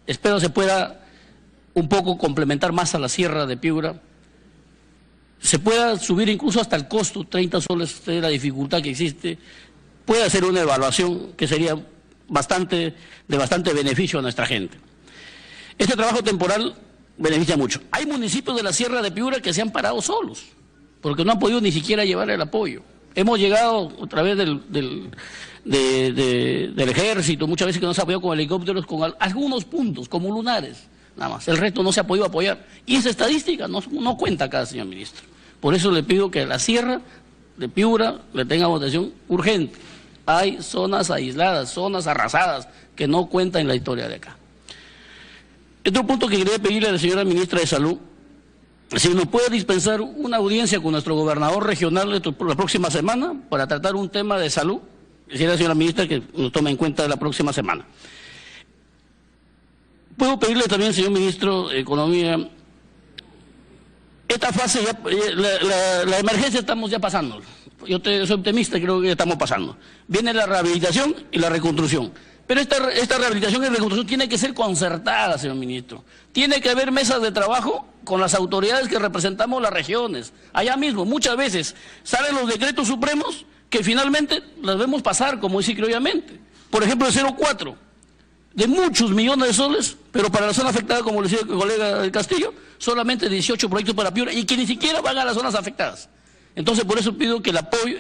espero se pueda un poco complementar más a la Sierra de Piura. Se pueda subir incluso hasta el costo, 30 soles de la dificultad que existe. Puede hacer una evaluación que sería de bastante beneficio a nuestra gente. Este trabajo temporal beneficia mucho. Hay municipios de la Sierra de Piura que se han parado solos, porque no han podido ni siquiera llevar el apoyo. Hemos llegado a través del ejército, muchas veces que nos ha apoyado con helicópteros, con algunos puntos, como lunares, nada más. El resto no se ha podido apoyar. Y esa estadística no cuenta acá, señor ministro. Por eso le pido que a la Sierra de Piura le tengamos atención urgente. Hay zonas aisladas, zonas arrasadas, que no cuentan en la historia de acá. Otro punto que quería pedirle a la señora ministra de Salud, si nos puede dispensar una audiencia con nuestro gobernador regional la próxima semana para tratar un tema de salud. Quisiera, señora ministra, que nos tome en cuenta la próxima semana. Puedo pedirle también, señor ministro de Economía, esta fase, la emergencia estamos ya pasando. Yo soy optimista, creo que ya estamos pasando. Viene la rehabilitación y la reconstrucción. Pero esta rehabilitación y reconstrucción tiene que ser concertada, señor ministro. Tiene que haber mesas de trabajo con las autoridades que representamos las regiones. Allá mismo, muchas veces salen los decretos supremos que finalmente las vemos pasar, como dice criolamente. Por ejemplo, el 0,4 de muchos millones de soles, pero para la zona afectada, como le decía el colega del Castillo, solamente 18 proyectos para Piura y que ni siquiera van a las zonas afectadas. Entonces, por eso pido que el apoyo,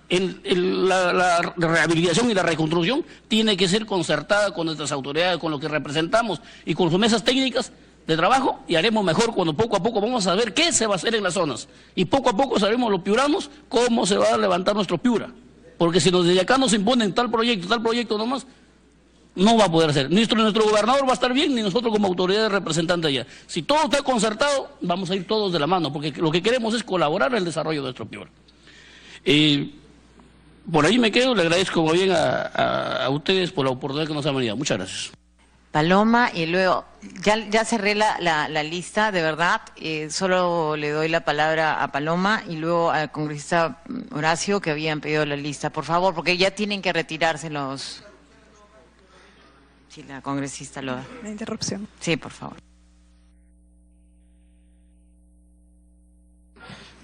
la rehabilitación y la reconstrucción tiene que ser concertada con nuestras autoridades, con lo que representamos y con sus mesas técnicas de trabajo, y haremos mejor cuando poco a poco vamos a ver qué se va a hacer en las zonas. Y poco a poco sabremos los piuranos cómo se va a levantar nuestro Piura. Porque si desde acá nos imponen tal proyecto nomás, no va a poder ser. Nuestro gobernador va a estar bien, ni nosotros como autoridades representantes allá. Si todo está concertado, vamos a ir todos de la mano, porque lo que queremos es colaborar en el desarrollo de nuestro Piura. Por ahí me quedo, le agradezco muy bien a ustedes por la oportunidad que nos han venido. Muchas gracias. Paloma, y luego, ya cerré la lista, de verdad, solo le doy la palabra a Paloma y luego al congresista Horacio, que habían pedido la lista, por favor, porque ya tienen que retirarse los... Sí, la congresista lo da. La interrupción. Sí, por favor.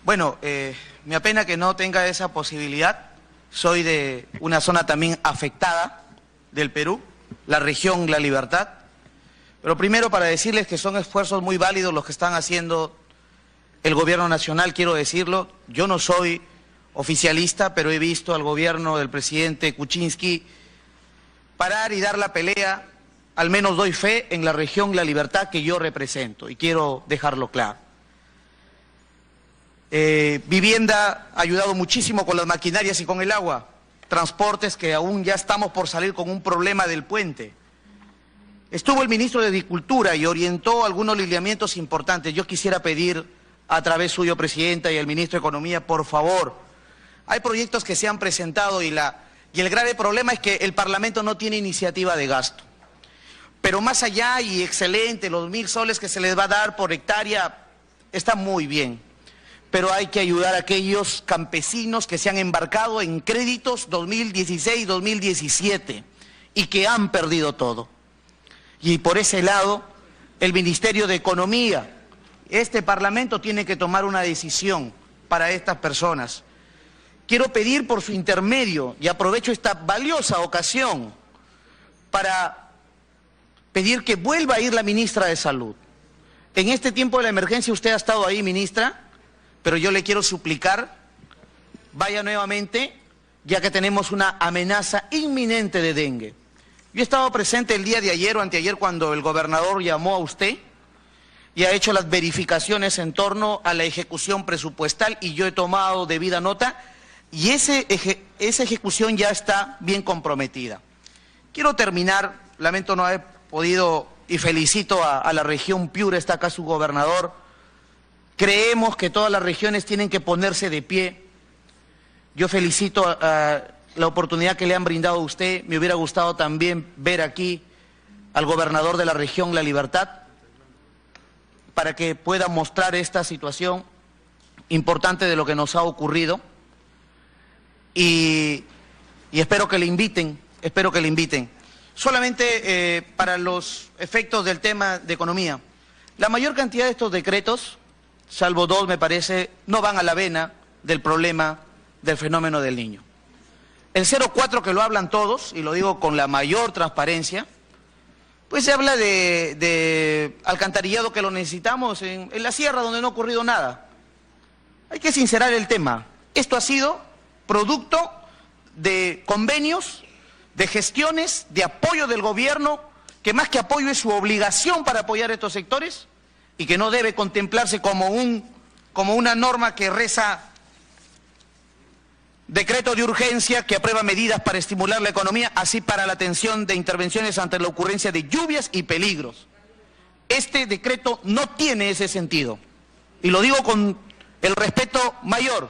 Bueno, me apena que no tenga esa posibilidad. Soy de una zona también afectada del Perú, la región La Libertad. Pero primero, para decirles que son esfuerzos muy válidos los que están haciendo el gobierno nacional, quiero decirlo. Yo no soy oficialista, pero he visto al gobierno del presidente Kuczynski parar y dar la pelea, al menos doy fe, en la región La Libertad que yo represento, y quiero dejarlo claro. Vivienda ha ayudado muchísimo con las maquinarias y con el agua. Transportes, que aún ya estamos por salir con un problema del puente. Estuvo el ministro de Agricultura y orientó algunos lineamientos importantes. Yo quisiera pedir, a través suyo, presidenta, y al ministro de Economía, por favor, hay proyectos que se han presentado y el grave problema es que el Parlamento no tiene iniciativa de gasto. Pero más allá, y excelente, los 1.000 soles que se les va a dar por hectárea, está muy bien. Pero hay que ayudar a aquellos campesinos que se han embarcado en créditos 2016-2017 y que han perdido todo. Y por ese lado, el Ministerio de Economía Este Parlamento tiene que tomar una decisión para estas personas. Quiero pedir por su intermedio, y aprovecho esta valiosa ocasión para pedir que vuelva a ir la ministra de Salud. En este tiempo de la emergencia usted ha estado ahí, ministra, pero yo le quiero suplicar, vaya nuevamente, ya que tenemos una amenaza inminente de dengue. Yo he estado presente el día de ayer o anteayer cuando el gobernador llamó a usted y ha hecho las verificaciones en torno a la ejecución presupuestal y yo he tomado debida nota y esa ejecución ya está bien comprometida. Quiero terminar, lamento no haber podido y felicito a la región Piura, está acá su gobernador. Creemos que todas las regiones tienen que ponerse de pie. Yo felicito a la oportunidad que le han brindado a usted. Me hubiera gustado también ver aquí al gobernador de la región La Libertad para que pueda mostrar esta situación importante de lo que nos ha ocurrido. Y espero que le inviten, Solamente para los efectos del tema de economía, la mayor cantidad de estos decretos, salvo dos me parece, no van a la vena del problema del fenómeno del Niño. El 04 que lo hablan todos, y lo digo con la mayor transparencia, pues se habla de alcantarillado que lo necesitamos en la sierra donde no ha ocurrido nada. Hay que sincerar el tema. Esto ha sido producto de convenios, de gestiones, de apoyo del gobierno, que más que apoyo es su obligación para apoyar a estos sectores y que no debe contemplarse como una norma que reza decreto de urgencia que aprueba medidas para estimular la economía, así para la atención de intervenciones ante la ocurrencia de lluvias y peligros. Este decreto no tiene ese sentido. Y lo digo con el respeto mayor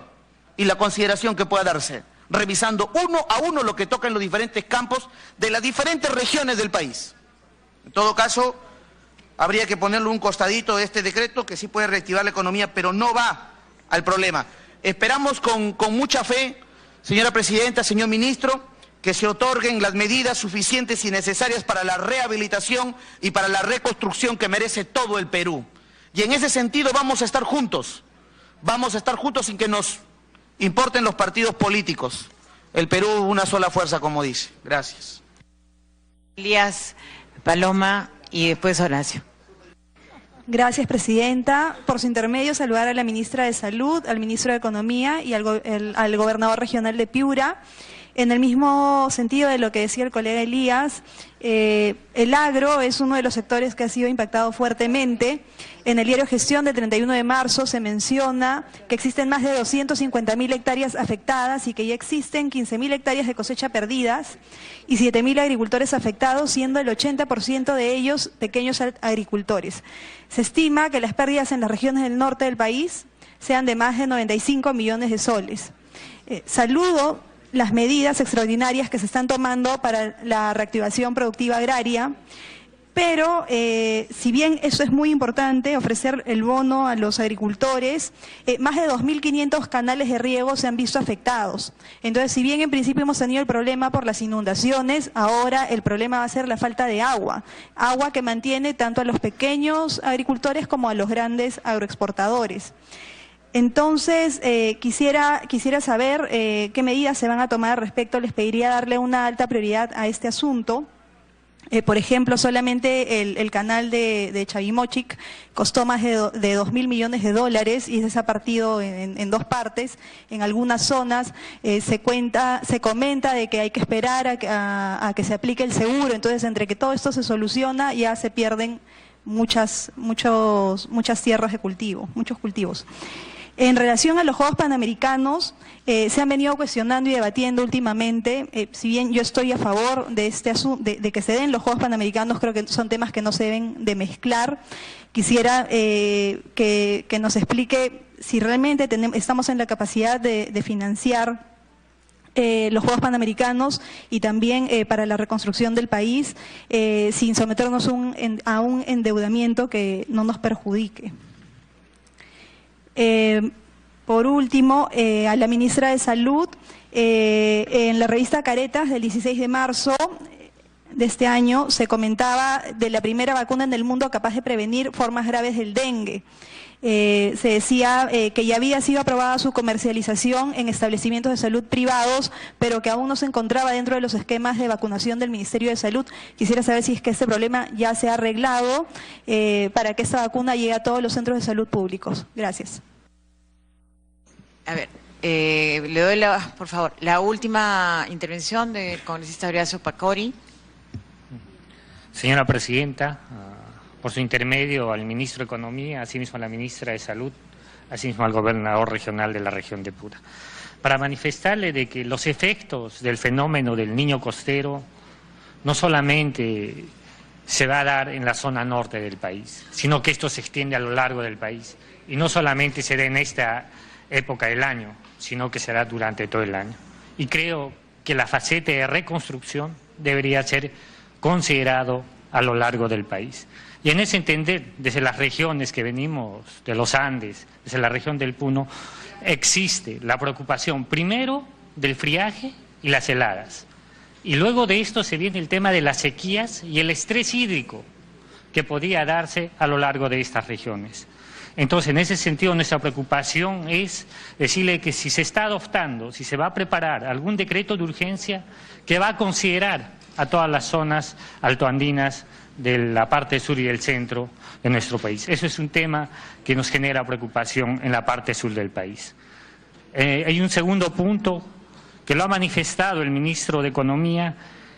y la consideración que pueda darse, revisando uno a uno lo que toca en los diferentes campos de las diferentes regiones del país. En todo caso, habría que ponerle un costadito a este decreto que sí puede reactivar la economía, pero no va al problema. Esperamos con mucha fe, señora presidenta, señor ministro, que se otorguen las medidas suficientes y necesarias para la rehabilitación y para la reconstrucción que merece todo el Perú. Y en ese sentido vamos a estar juntos sin que nos importen los partidos políticos. El Perú, una sola fuerza, como dice. Gracias. Elías, Paloma y después Horacio. Gracias, presidenta. Por su intermedio, saludar a la ministra de Salud, al ministro de Economía y al gobernador regional de Piura. En el mismo sentido de lo que decía el colega Elías, el agro es uno de los sectores que ha sido impactado fuertemente. En el diario Gestión del 31 de marzo se menciona que existen más de 250.000 hectáreas afectadas y que ya existen 15.000 hectáreas de cosecha perdidas y 7.000 agricultores afectados, siendo el 80% de ellos pequeños agricultores. Se estima que las pérdidas en las regiones del norte del país sean de más de 95 millones de soles. Saludo las medidas extraordinarias que se están tomando para la reactivación productiva agraria, pero si bien eso es muy importante, ofrecer el bono a los agricultores, más de 2.500 canales de riego se han visto afectados. Entonces, si bien en principio hemos tenido el problema por las inundaciones, ahora el problema va a ser la falta de agua que mantiene tanto a los pequeños agricultores como a los grandes agroexportadores. Entonces, quisiera saber qué medidas se van a tomar al respecto. Les pediría darle una alta prioridad a este asunto. Por ejemplo, solamente el canal de Chavimochic costó más de 2.000 millones de dólares y se ha partido en dos partes. En algunas zonas se comenta de que hay que esperar a que se aplique el seguro. Entonces, entre que todo esto se soluciona, ya se pierden muchas tierras de cultivo, muchos cultivos. En relación a los Juegos Panamericanos, se han venido cuestionando y debatiendo últimamente, si bien yo estoy a favor de este asunto, de que se den los Juegos Panamericanos, creo que son temas que no se deben de mezclar. Quisiera que nos explique si realmente estamos en la capacidad de financiar los Juegos Panamericanos y también para la reconstrucción del país, sin someternos a un endeudamiento que no nos perjudique. Por último, a la ministra de Salud, en la revista Caretas del 16 de marzo de este año se comentaba de la primera vacuna en el mundo capaz de prevenir formas graves del dengue. se decía que ya había sido aprobada su comercialización en establecimientos de salud privados, pero que aún no se encontraba dentro de los esquemas de vacunación del Ministerio de Salud. Quisiera saber si es que este problema ya se ha arreglado para que esta vacuna llegue a todos los centros de salud públicos. Gracias. A ver, le doy, por favor, la última intervención del congresista Horacio Pacori. Señora Presidenta, por su intermedio al Ministro de Economía, asimismo a la Ministra de Salud, asimismo al Gobernador Regional de la región de Piura, para manifestarle de que los efectos del fenómeno del niño costero no solamente se va a dar en la zona norte del país, sino que esto se extiende a lo largo del país, y no solamente se da en esta época del año, sino que será durante todo el año. Y creo que la faceta de reconstrucción debería ser considerado a lo largo del país. Y en ese entender, desde las regiones que venimos, de los Andes, desde la región del Puno, existe la preocupación primero del friaje y las heladas. Y luego de esto se viene el tema de las sequías y el estrés hídrico que podía darse a lo largo de estas regiones. Entonces, en ese sentido, nuestra preocupación es decirle que si se está adoptando, si se va a preparar algún decreto de urgencia que va a considerar a todas las zonas altoandinas de la parte sur y del centro de nuestro país. Eso es un tema que nos genera preocupación en la parte sur del país. Hay un segundo punto que lo ha manifestado el ministro de Economía,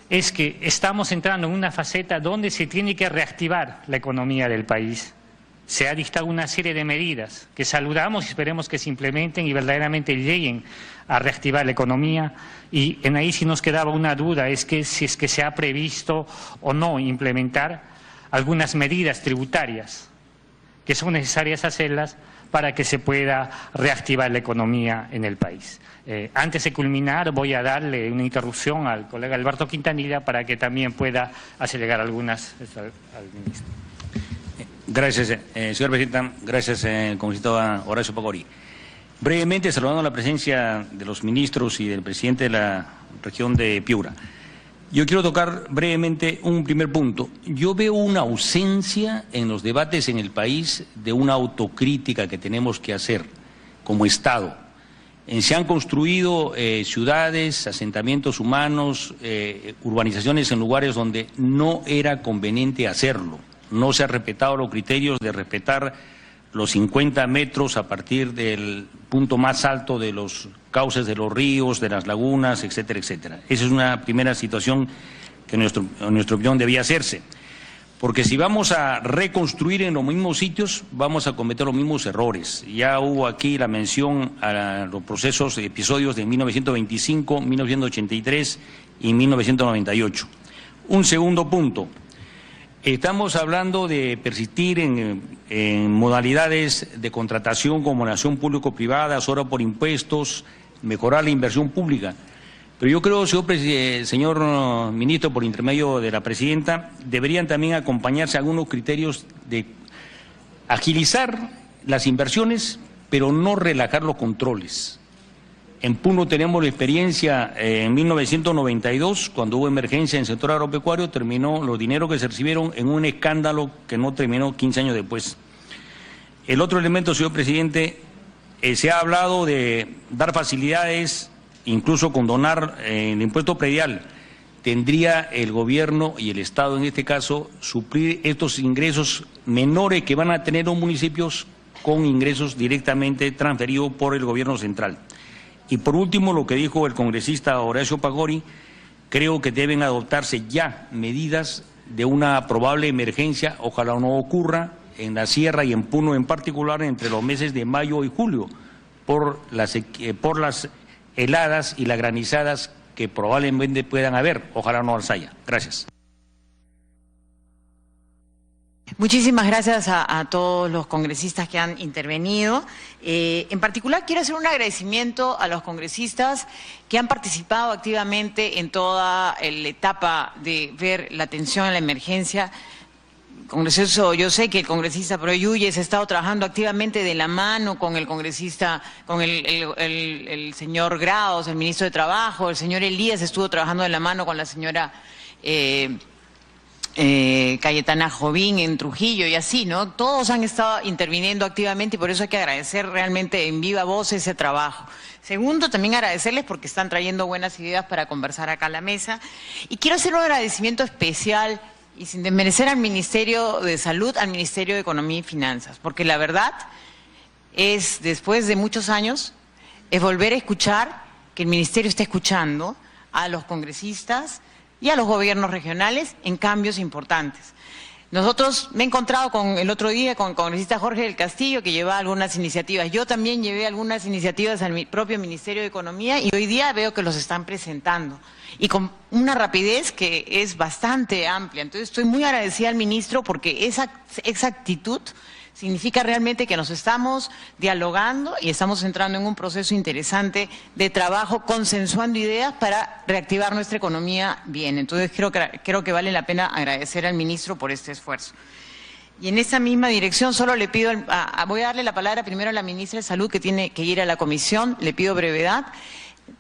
es que estamos entrando en una faceta donde se tiene que reactivar la economía del país. Se ha dictado una serie de medidas que saludamos y esperemos que se implementen y verdaderamente lleguen a reactivar la economía. Y en ahí sí nos quedaba una duda, es que si es que se ha previsto o no implementar algunas medidas tributarias que son necesarias hacerlas para que se pueda reactivar la economía en el país. Antes de culminar, voy a darle una interrupción al colega Alberto Quintanilla para que también pueda hacer llegar algunas al ministro. Gracias, señor Presidenta. Gracias, congresista Horacio Pacori. Brevemente, saludando la presencia de los ministros y del presidente de la región de Piura. Yo quiero tocar brevemente un primer punto. Yo veo una ausencia en los debates en el país de una autocrítica que tenemos que hacer como Estado. Se han construido ciudades, asentamientos humanos, urbanizaciones en lugares donde no era conveniente hacerlo. No se han respetado los criterios de respetar los 50 metros a partir del punto más alto de los cauces de los ríos, de las lagunas, etcétera, etcétera. Esa es una primera situación que en nuestra opinión debía hacerse. Porque si vamos a reconstruir en los mismos sitios, vamos a cometer los mismos errores. Ya hubo aquí la mención a los procesos, episodios de 1925, 1983 y 1998. Un segundo punto. Estamos hablando de persistir en modalidades de contratación como relación público-privada, ahora por impuestos, mejorar la inversión pública. Pero yo creo, señor ministro, por intermedio de la presidenta, deberían también acompañarse algunos criterios de agilizar las inversiones, pero no relajar los controles. En Puno tenemos la experiencia en 1992, cuando hubo emergencia en el sector agropecuario, terminó los dineros que se recibieron en un escándalo que no terminó 15 años después. El otro elemento, señor presidente, se ha hablado de dar facilidades, incluso condonar el impuesto predial. Tendría el gobierno y el Estado, en este caso, suplir estos ingresos menores que van a tener los municipios con ingresos directamente transferidos por el gobierno central. Y por último, lo que dijo el congresista Horacio Pacori, creo que deben adoptarse ya medidas de una probable emergencia, ojalá no ocurra, en la Sierra y en Puno en particular, entre los meses de mayo y julio, por las heladas y las granizadas que probablemente puedan haber, ojalá no las haya. Gracias. Muchísimas gracias a todos los congresistas que han intervenido. En particular, quiero hacer un agradecimiento a los congresistas que han participado activamente en toda la etapa de ver la atención a la emergencia. Congreso, yo sé que el congresista Proyuyes ha estado trabajando activamente de la mano con el congresista, con el señor Grados, el ministro de Trabajo, el señor Elías estuvo trabajando de la mano con la señora Cayetana Jovín en Trujillo y así, ¿no? Todos han estado interviniendo activamente y por eso hay que agradecer realmente en viva voz ese trabajo. Segundo, también agradecerles porque están trayendo buenas ideas para conversar acá a la mesa. Y quiero hacer un agradecimiento especial y sin desmerecer al Ministerio de Salud, al Ministerio de Economía y Finanzas, porque la verdad es, después de muchos años, es volver a escuchar que el Ministerio está escuchando a los congresistas y a los gobiernos regionales en cambios importantes. Nosotros, me he encontrado el otro día con el congresista Jorge del Castillo, que lleva algunas iniciativas. Yo también llevé algunas iniciativas al propio Ministerio de Economía y hoy día veo que los están presentando. Y con una rapidez que es bastante amplia. Entonces estoy muy agradecida al ministro porque esa actitud significa realmente que nos estamos dialogando y estamos entrando en un proceso interesante de trabajo, consensuando ideas para reactivar nuestra economía bien. Entonces creo que vale la pena agradecer al ministro por este esfuerzo. Y en esa misma dirección solo le pido, voy a darle la palabra primero a la ministra de Salud que tiene que ir a la comisión, le pido brevedad.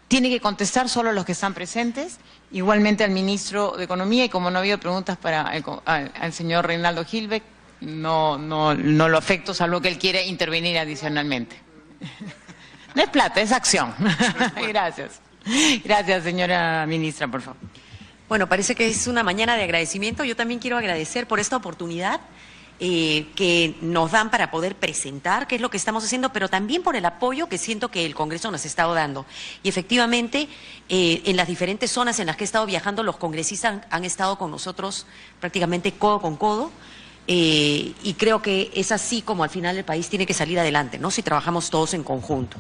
Tiene que contestar solo los que están presentes, igualmente al ministro de Economía, y como no ha habido preguntas para al señor Reinaldo Gilbeck, no lo afecto, salvo que él quiere intervenir adicionalmente. No es plata, es acción. Gracias. Gracias, señora ministra, por favor. Bueno, parece que es una mañana de agradecimiento. Yo también quiero agradecer por esta oportunidad que nos dan para poder presentar qué es lo que estamos haciendo, pero también por el apoyo que siento que el Congreso nos ha estado dando. Y efectivamente, en las diferentes zonas en las que he estado viajando, los congresistas han estado con nosotros prácticamente codo con codo. Y creo que es así como al final el país tiene que salir adelante, ¿no? Si trabajamos todos en conjunto.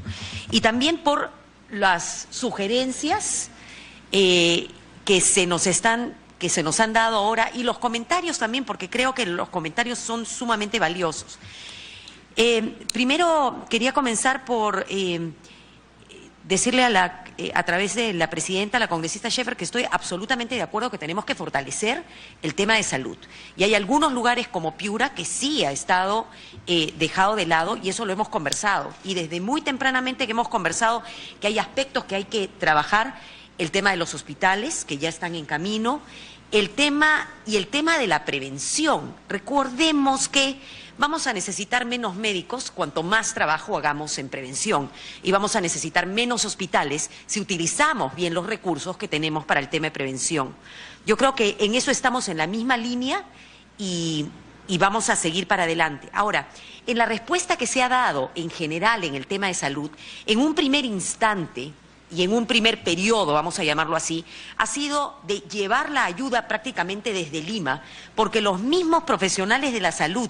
Y también por las sugerencias que se nos han dado ahora y los comentarios también, porque creo que los comentarios son sumamente valiosos. Primero quería comenzar por decirle a través de la presidenta, la congresista Schaefer, que estoy absolutamente de acuerdo que tenemos que fortalecer el tema de salud. Y hay algunos lugares como Piura que sí ha estado dejado de lado y eso lo hemos conversado. Y desde muy tempranamente que hemos conversado que hay aspectos que hay que trabajar, el tema de los hospitales, que ya están en camino, el tema de la prevención. Recordemos que vamos a necesitar menos médicos cuanto más trabajo hagamos en prevención y vamos a necesitar menos hospitales si utilizamos bien los recursos que tenemos para el tema de prevención. Yo creo que en eso estamos en la misma línea y vamos a seguir para adelante. Ahora, en la respuesta que se ha dado en general en el tema de salud, en un primer instante y en un primer periodo, vamos a llamarlo así, ha sido de llevar la ayuda prácticamente desde Lima, porque los mismos profesionales de la salud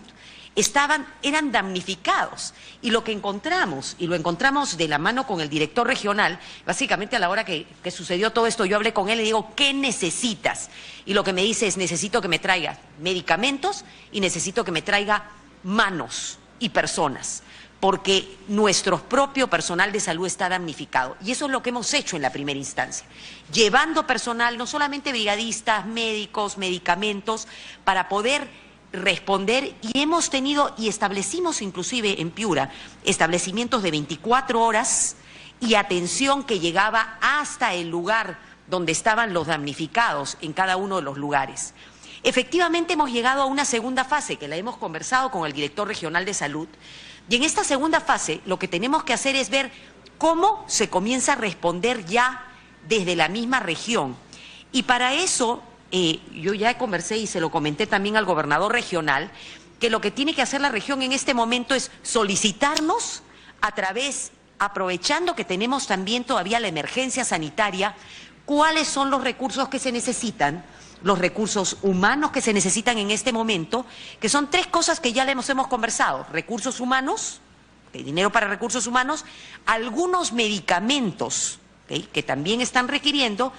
eran damnificados. Y lo que encontramos, y lo encontramos de la mano con el director regional, básicamente a la hora que sucedió todo esto, yo hablé con él y le digo, ¿qué necesitas? Y lo que me dice es, necesito que me traiga medicamentos y necesito que me traiga manos y personas, porque nuestro propio personal de salud está damnificado. Y eso es lo que hemos hecho en la primera instancia, llevando personal, no solamente brigadistas, médicos, medicamentos, para poder responder, y hemos tenido y establecimos inclusive en Piura establecimientos de 24 horas y atención que llegaba hasta el lugar donde estaban los damnificados en cada uno de los lugares. Efectivamente hemos llegado a una segunda fase que la hemos conversado con el director regional de salud, y en esta segunda fase lo que tenemos que hacer es ver cómo se comienza a responder ya desde la misma región. Y para eso yo ya conversé y se lo comenté también al gobernador regional, que lo que tiene que hacer la región en este momento es solicitarnos a través, aprovechando que tenemos también todavía la emergencia sanitaria, cuáles son los recursos que se necesitan, los recursos humanos que se necesitan en este momento, que son tres cosas que ya hemos conversado: recursos humanos, dinero para recursos humanos, algunos medicamentos que también están requiriendo.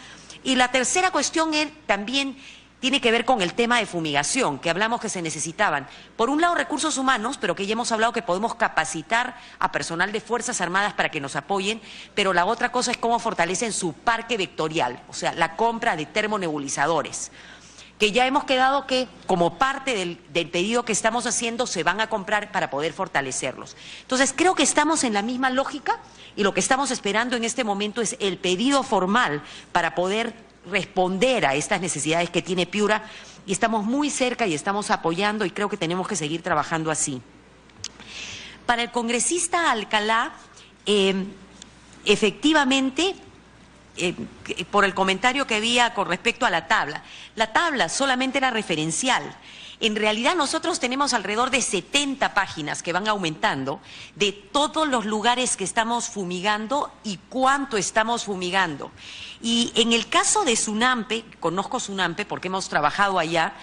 Y la tercera cuestión también tiene que ver con el tema de fumigación, que hablamos que se necesitaban. Por un lado, recursos humanos, pero que ya hemos hablado que podemos capacitar a personal de Fuerzas Armadas para que nos apoyen, pero la otra cosa es cómo fortalecen su parque vectorial, o sea, la compra de termonebulizadores, que ya hemos quedado que como parte del pedido que estamos haciendo se van a comprar para poder fortalecerlos. Entonces, creo que estamos en la misma lógica y lo que estamos esperando en este momento es el pedido formal para poder responder a estas necesidades que tiene Piura y estamos muy cerca y estamos apoyando y creo que tenemos que seguir trabajando así. Para el congresista Alcalá, efectivamente, por el comentario que había con respecto a la tabla solamente era referencial. En realidad nosotros tenemos alrededor de 70 páginas que van aumentando de todos los lugares que estamos fumigando y cuánto estamos fumigando. Y en el caso de Sunampe, conozco Sunampe porque hemos trabajado allá,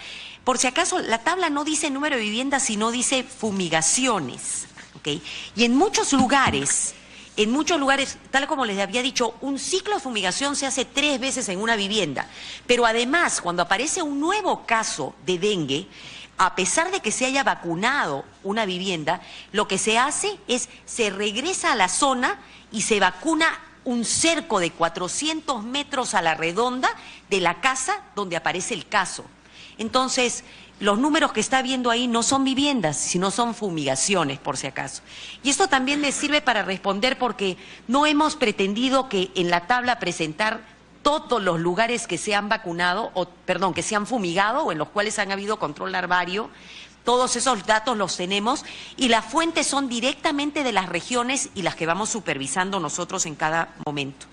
por si acaso la tabla no dice número de viviendas, sino dice fumigaciones, ¿okay? Y en muchos lugares, tal como les había dicho, un ciclo de fumigación se hace 3 veces en una vivienda. Pero además, cuando aparece un nuevo caso de dengue, a pesar de que se haya vacunado una vivienda, lo que se hace es, se regresa a la zona y se vacuna un cerco de 400 metros a la redonda de la casa donde aparece el caso. Entonces, los números que está viendo ahí no son viviendas, sino son fumigaciones, por si acaso. Y esto también me sirve para responder porque no hemos pretendido que en la tabla presentar todos los lugares que se han vacunado, que se han fumigado o en los cuales han habido control larvario. Todos esos datos los tenemos y las fuentes son directamente de las regiones y las que vamos supervisando nosotros en cada momento.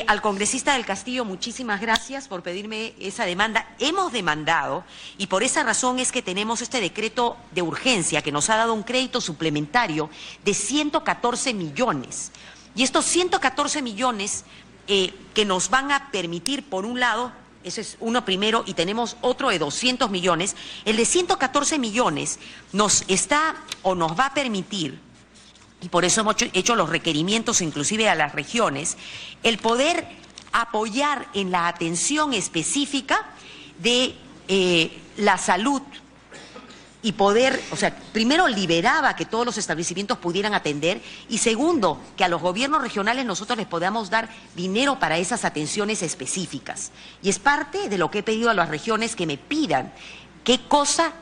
Al congresista del Castillo, muchísimas gracias por pedirme esa demanda. Hemos demandado y por esa razón es que tenemos este decreto de urgencia que nos ha dado un crédito suplementario de 114 millones. Y estos 114 millones que nos van a permitir, por un lado, ese es uno primero, y tenemos otro de 200 millones, el de 114 millones nos va a permitir, y por eso hemos hecho los requerimientos inclusive a las regiones, el poder apoyar en la atención específica de la salud y poder, primero liberaba que todos los establecimientos pudieran atender y segundo, que a los gobiernos regionales nosotros les podamos dar dinero para esas atenciones específicas. Y es parte de lo que he pedido a las regiones que me pidan qué cosa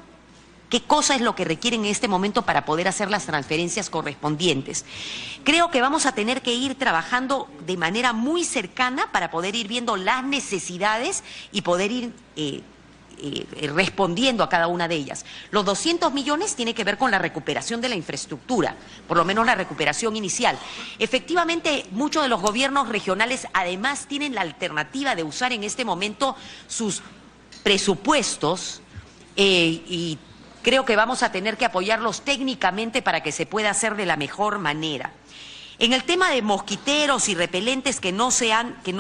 es lo que requieren en este momento para poder hacer las transferencias correspondientes. Creo que vamos a tener que ir trabajando de manera muy cercana para poder ir viendo las necesidades y poder ir respondiendo a cada una de ellas. Los 200 millones tiene que ver con la recuperación de la infraestructura, por lo menos la recuperación inicial. Efectivamente, muchos de los gobiernos regionales además tienen la alternativa de usar en este momento sus presupuestos y creo que vamos a tener que apoyarlos técnicamente para que se pueda hacer de la mejor manera. En el tema de mosquiteros y repelentes que no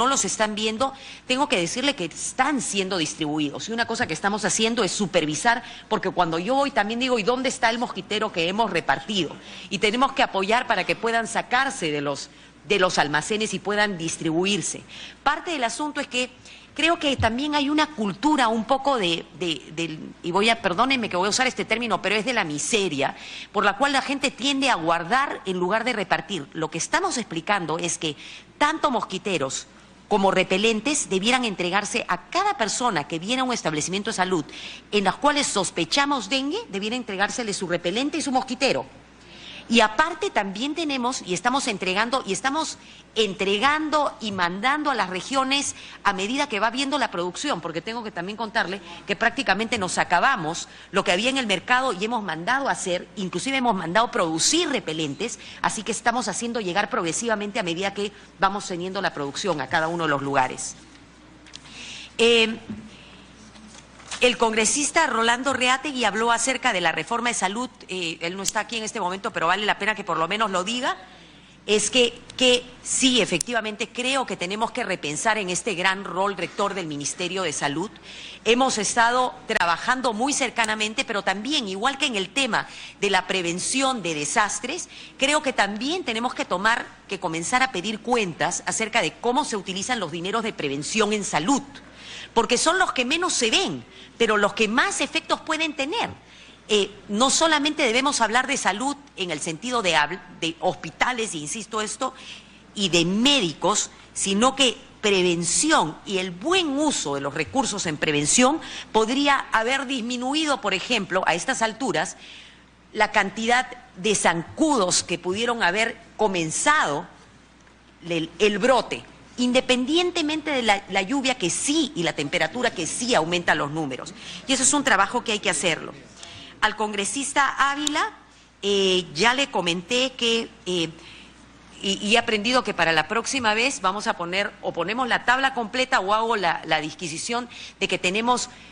los están viendo, tengo que decirle que están siendo distribuidos. Y una cosa que estamos haciendo es supervisar, porque cuando yo voy también digo, ¿y dónde está el mosquitero que hemos repartido? Y tenemos que apoyar para que puedan sacarse de los almacenes y puedan distribuirse. Parte del asunto es que creo que también hay una cultura un poco y perdónenme que voy a usar este término, pero es de la miseria, por la cual la gente tiende a guardar en lugar de repartir. Lo que estamos explicando es que tanto mosquiteros como repelentes debieran entregarse a cada persona que viene a un establecimiento de salud en los cuales sospechamos dengue, debiera entregársele su repelente y su mosquitero. Y aparte también tenemos y estamos entregando y mandando a las regiones a medida que va viendo la producción, porque tengo que también contarle que prácticamente nos acabamos lo que había en el mercado y hemos mandado a hacer, inclusive hemos mandado producir repelentes, así que estamos haciendo llegar progresivamente a medida que vamos teniendo la producción a cada uno de los lugares. El congresista Rolando Reátegui habló acerca de la reforma de salud, él no está aquí en este momento, pero vale la pena que por lo menos lo diga, es que sí, efectivamente, creo que tenemos que repensar en este gran rol rector del Ministerio de Salud. Hemos estado trabajando muy cercanamente, pero también, igual que en el tema de la prevención de desastres, creo que también tenemos que comenzar a pedir cuentas acerca de cómo se utilizan los dineros de prevención en salud, porque son los que menos se ven, pero los que más efectos pueden tener. No solamente debemos hablar de salud en el sentido de hospitales, insisto esto, y de médicos, sino que prevención y el buen uso de los recursos en prevención podría haber disminuido, por ejemplo, a estas alturas, la cantidad de zancudos que pudieron haber comenzado el brote. independientemente de la lluvia que sí y la temperatura que sí aumenta los números. Y eso es un trabajo que hay que hacerlo. Al congresista Ávila ya le comenté que, y he aprendido que para la próxima vez vamos a poner, o ponemos la tabla completa o hago la disquisición de que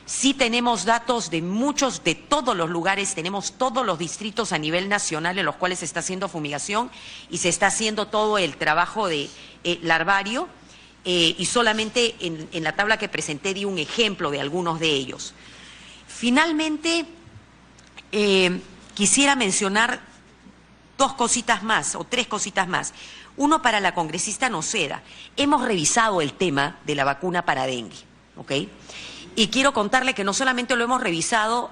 sí tenemos datos de todos los lugares, tenemos todos los distritos a nivel nacional en los cuales se está haciendo fumigación y se está haciendo todo el trabajo de larvario, y solamente en la tabla que presenté di un ejemplo de algunos de ellos. Finalmente, quisiera mencionar dos cositas más o tres cositas más. Uno, para la congresista Noceda. Hemos revisado el tema de la vacuna para dengue, ¿ok? Y quiero contarle que no solamente lo hemos revisado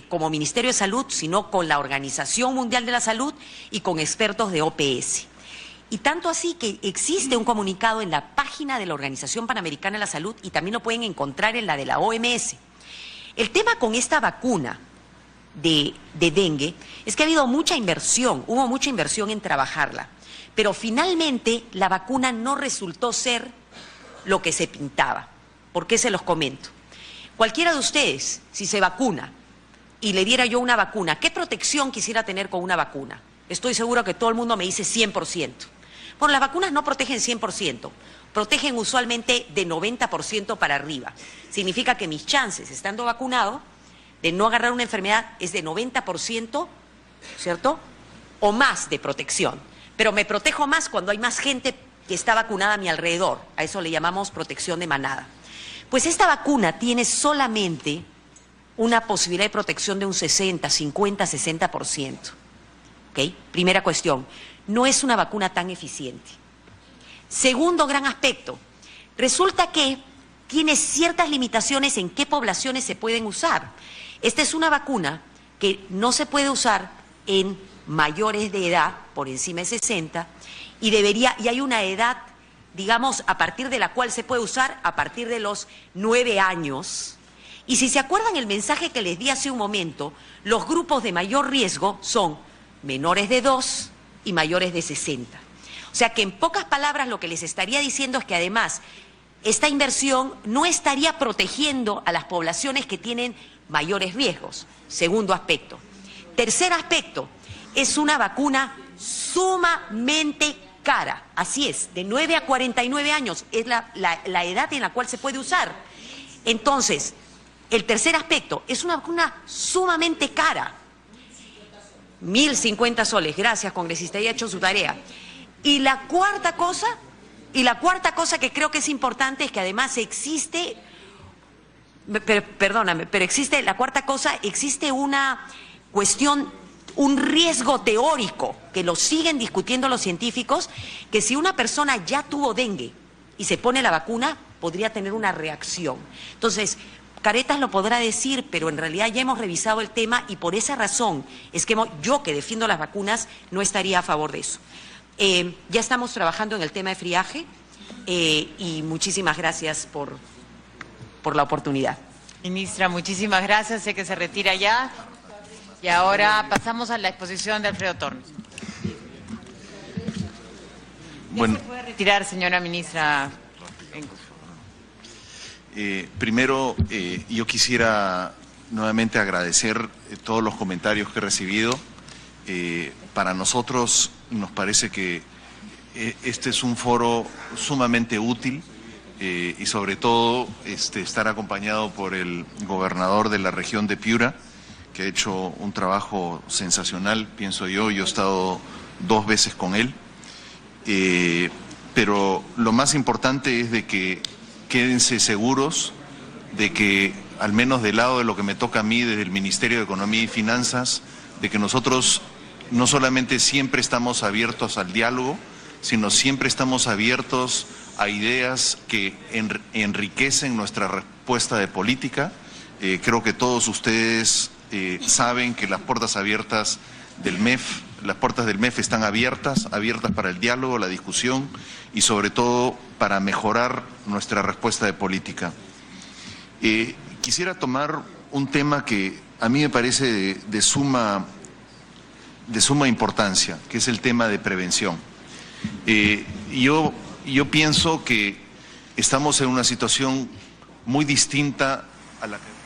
como Ministerio de Salud, sino con la Organización Mundial de la Salud y con expertos de OPS. Y tanto así que existe un comunicado en la página de la Organización Panamericana de la Salud y también lo pueden encontrar en la de la OMS. El tema con esta vacuna de dengue es que hubo mucha inversión en trabajarla, pero finalmente la vacuna no resultó ser lo que se pintaba. ¿Por qué se los comento? Cualquiera de ustedes, si se vacuna y le diera yo una vacuna, ¿qué protección quisiera tener con una vacuna? Estoy seguro que todo el mundo me dice 100%. Bueno, las vacunas no protegen 100%, protegen usualmente de 90% para arriba. Significa que mis chances, estando vacunado, de no agarrar una enfermedad es de 90%, ¿cierto? O más de protección. Pero me protejo más cuando hay más gente que está vacunada a mi alrededor. A eso le llamamos protección de manada. Pues esta vacuna tiene solamente una posibilidad de protección de un 60, 50, 60%. ¿Ok? Primera cuestión. No es una vacuna tan eficiente. Segundo gran aspecto. Resulta que tiene ciertas limitaciones en qué poblaciones se pueden usar. Esta es una vacuna que no se puede usar en mayores de edad, por encima de 60, y hay una edad, digamos, a partir de la cual se puede usar a partir de los 9 años. Y si se acuerdan el mensaje que les di hace un momento, los grupos de mayor riesgo son menores de 2 y mayores de 60. O sea que en pocas palabras lo que les estaría diciendo es que además esta inversión no estaría protegiendo a las poblaciones que tienen mayores riesgos. Segundo aspecto. Tercer aspecto, es una vacuna sumamente cara. Así es, de 9 a 49 años es la edad en la cual se puede usar. Entonces, el tercer aspecto, es una vacuna sumamente cara. 1.050 soles, gracias congresista, ya ha hecho su tarea. Y la cuarta cosa que creo que es importante es que además existe... existe una cuestión, un riesgo teórico que lo siguen discutiendo los científicos, que si una persona ya tuvo dengue y se pone la vacuna, podría tener una reacción. Entonces, Caretas lo podrá decir, pero en realidad ya hemos revisado el tema y por esa razón es que yo, que defiendo las vacunas, no estaría a favor de eso. Ya estamos trabajando en el tema de friaje y muchísimas gracias por la oportunidad. Ministra, muchísimas gracias. Sé que se retira ya. Y ahora pasamos a la exposición de Alfredo Torres. Bueno, ¿Se puede retirar, señora ministra? Primero, yo quisiera nuevamente agradecer todos los comentarios que he recibido. Para nosotros nos parece que este es un foro sumamente útil y sobre todo estar acompañado por el gobernador de la región de Piura, que ha hecho un trabajo sensacional, pienso yo. Yo he estado 2 veces con él, pero lo más importante es de que quédense seguros de que, al menos del lado de lo que me toca a mí desde el Ministerio de Economía y Finanzas, de que nosotros no solamente siempre estamos abiertos al diálogo, sino siempre estamos abiertos a ideas que enriquecen nuestra respuesta de política. Creo que todos ustedes saben que las puertas abiertas del MEF, las puertas del MEF están abiertas para el diálogo, la discusión y sobre todo para mejorar nuestra respuesta de política. Quisiera tomar un tema que a mí me parece de suma importancia, que es el tema de prevención. Yo yo pienso que estamos en una situación muy distinta a la que...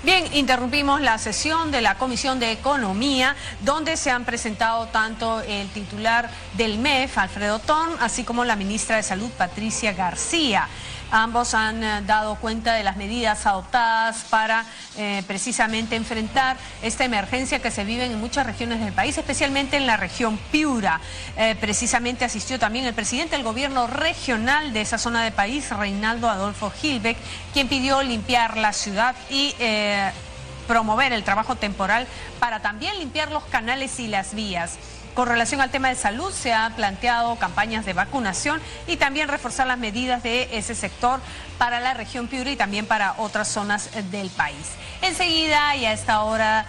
Bien, interrumpimos la sesión de la Comisión de Economía, donde se han presentado tanto el titular del MEF, Alfredo Thon, así como la ministra de Salud, Patricia García. Ambos han dado cuenta de las medidas adoptadas para precisamente enfrentar esta emergencia que se vive en muchas regiones del país, especialmente en la región Piura. Precisamente asistió también el presidente del gobierno regional de esa zona del país, Reinaldo Adolfo Gilbeck, quien pidió limpiar la ciudad y promover el trabajo temporal para también limpiar los canales y las vías. Con relación al tema de salud, se han planteado campañas de vacunación y también reforzar las medidas de ese sector para la región Piura y también para otras zonas del país. Enseguida y a esta hora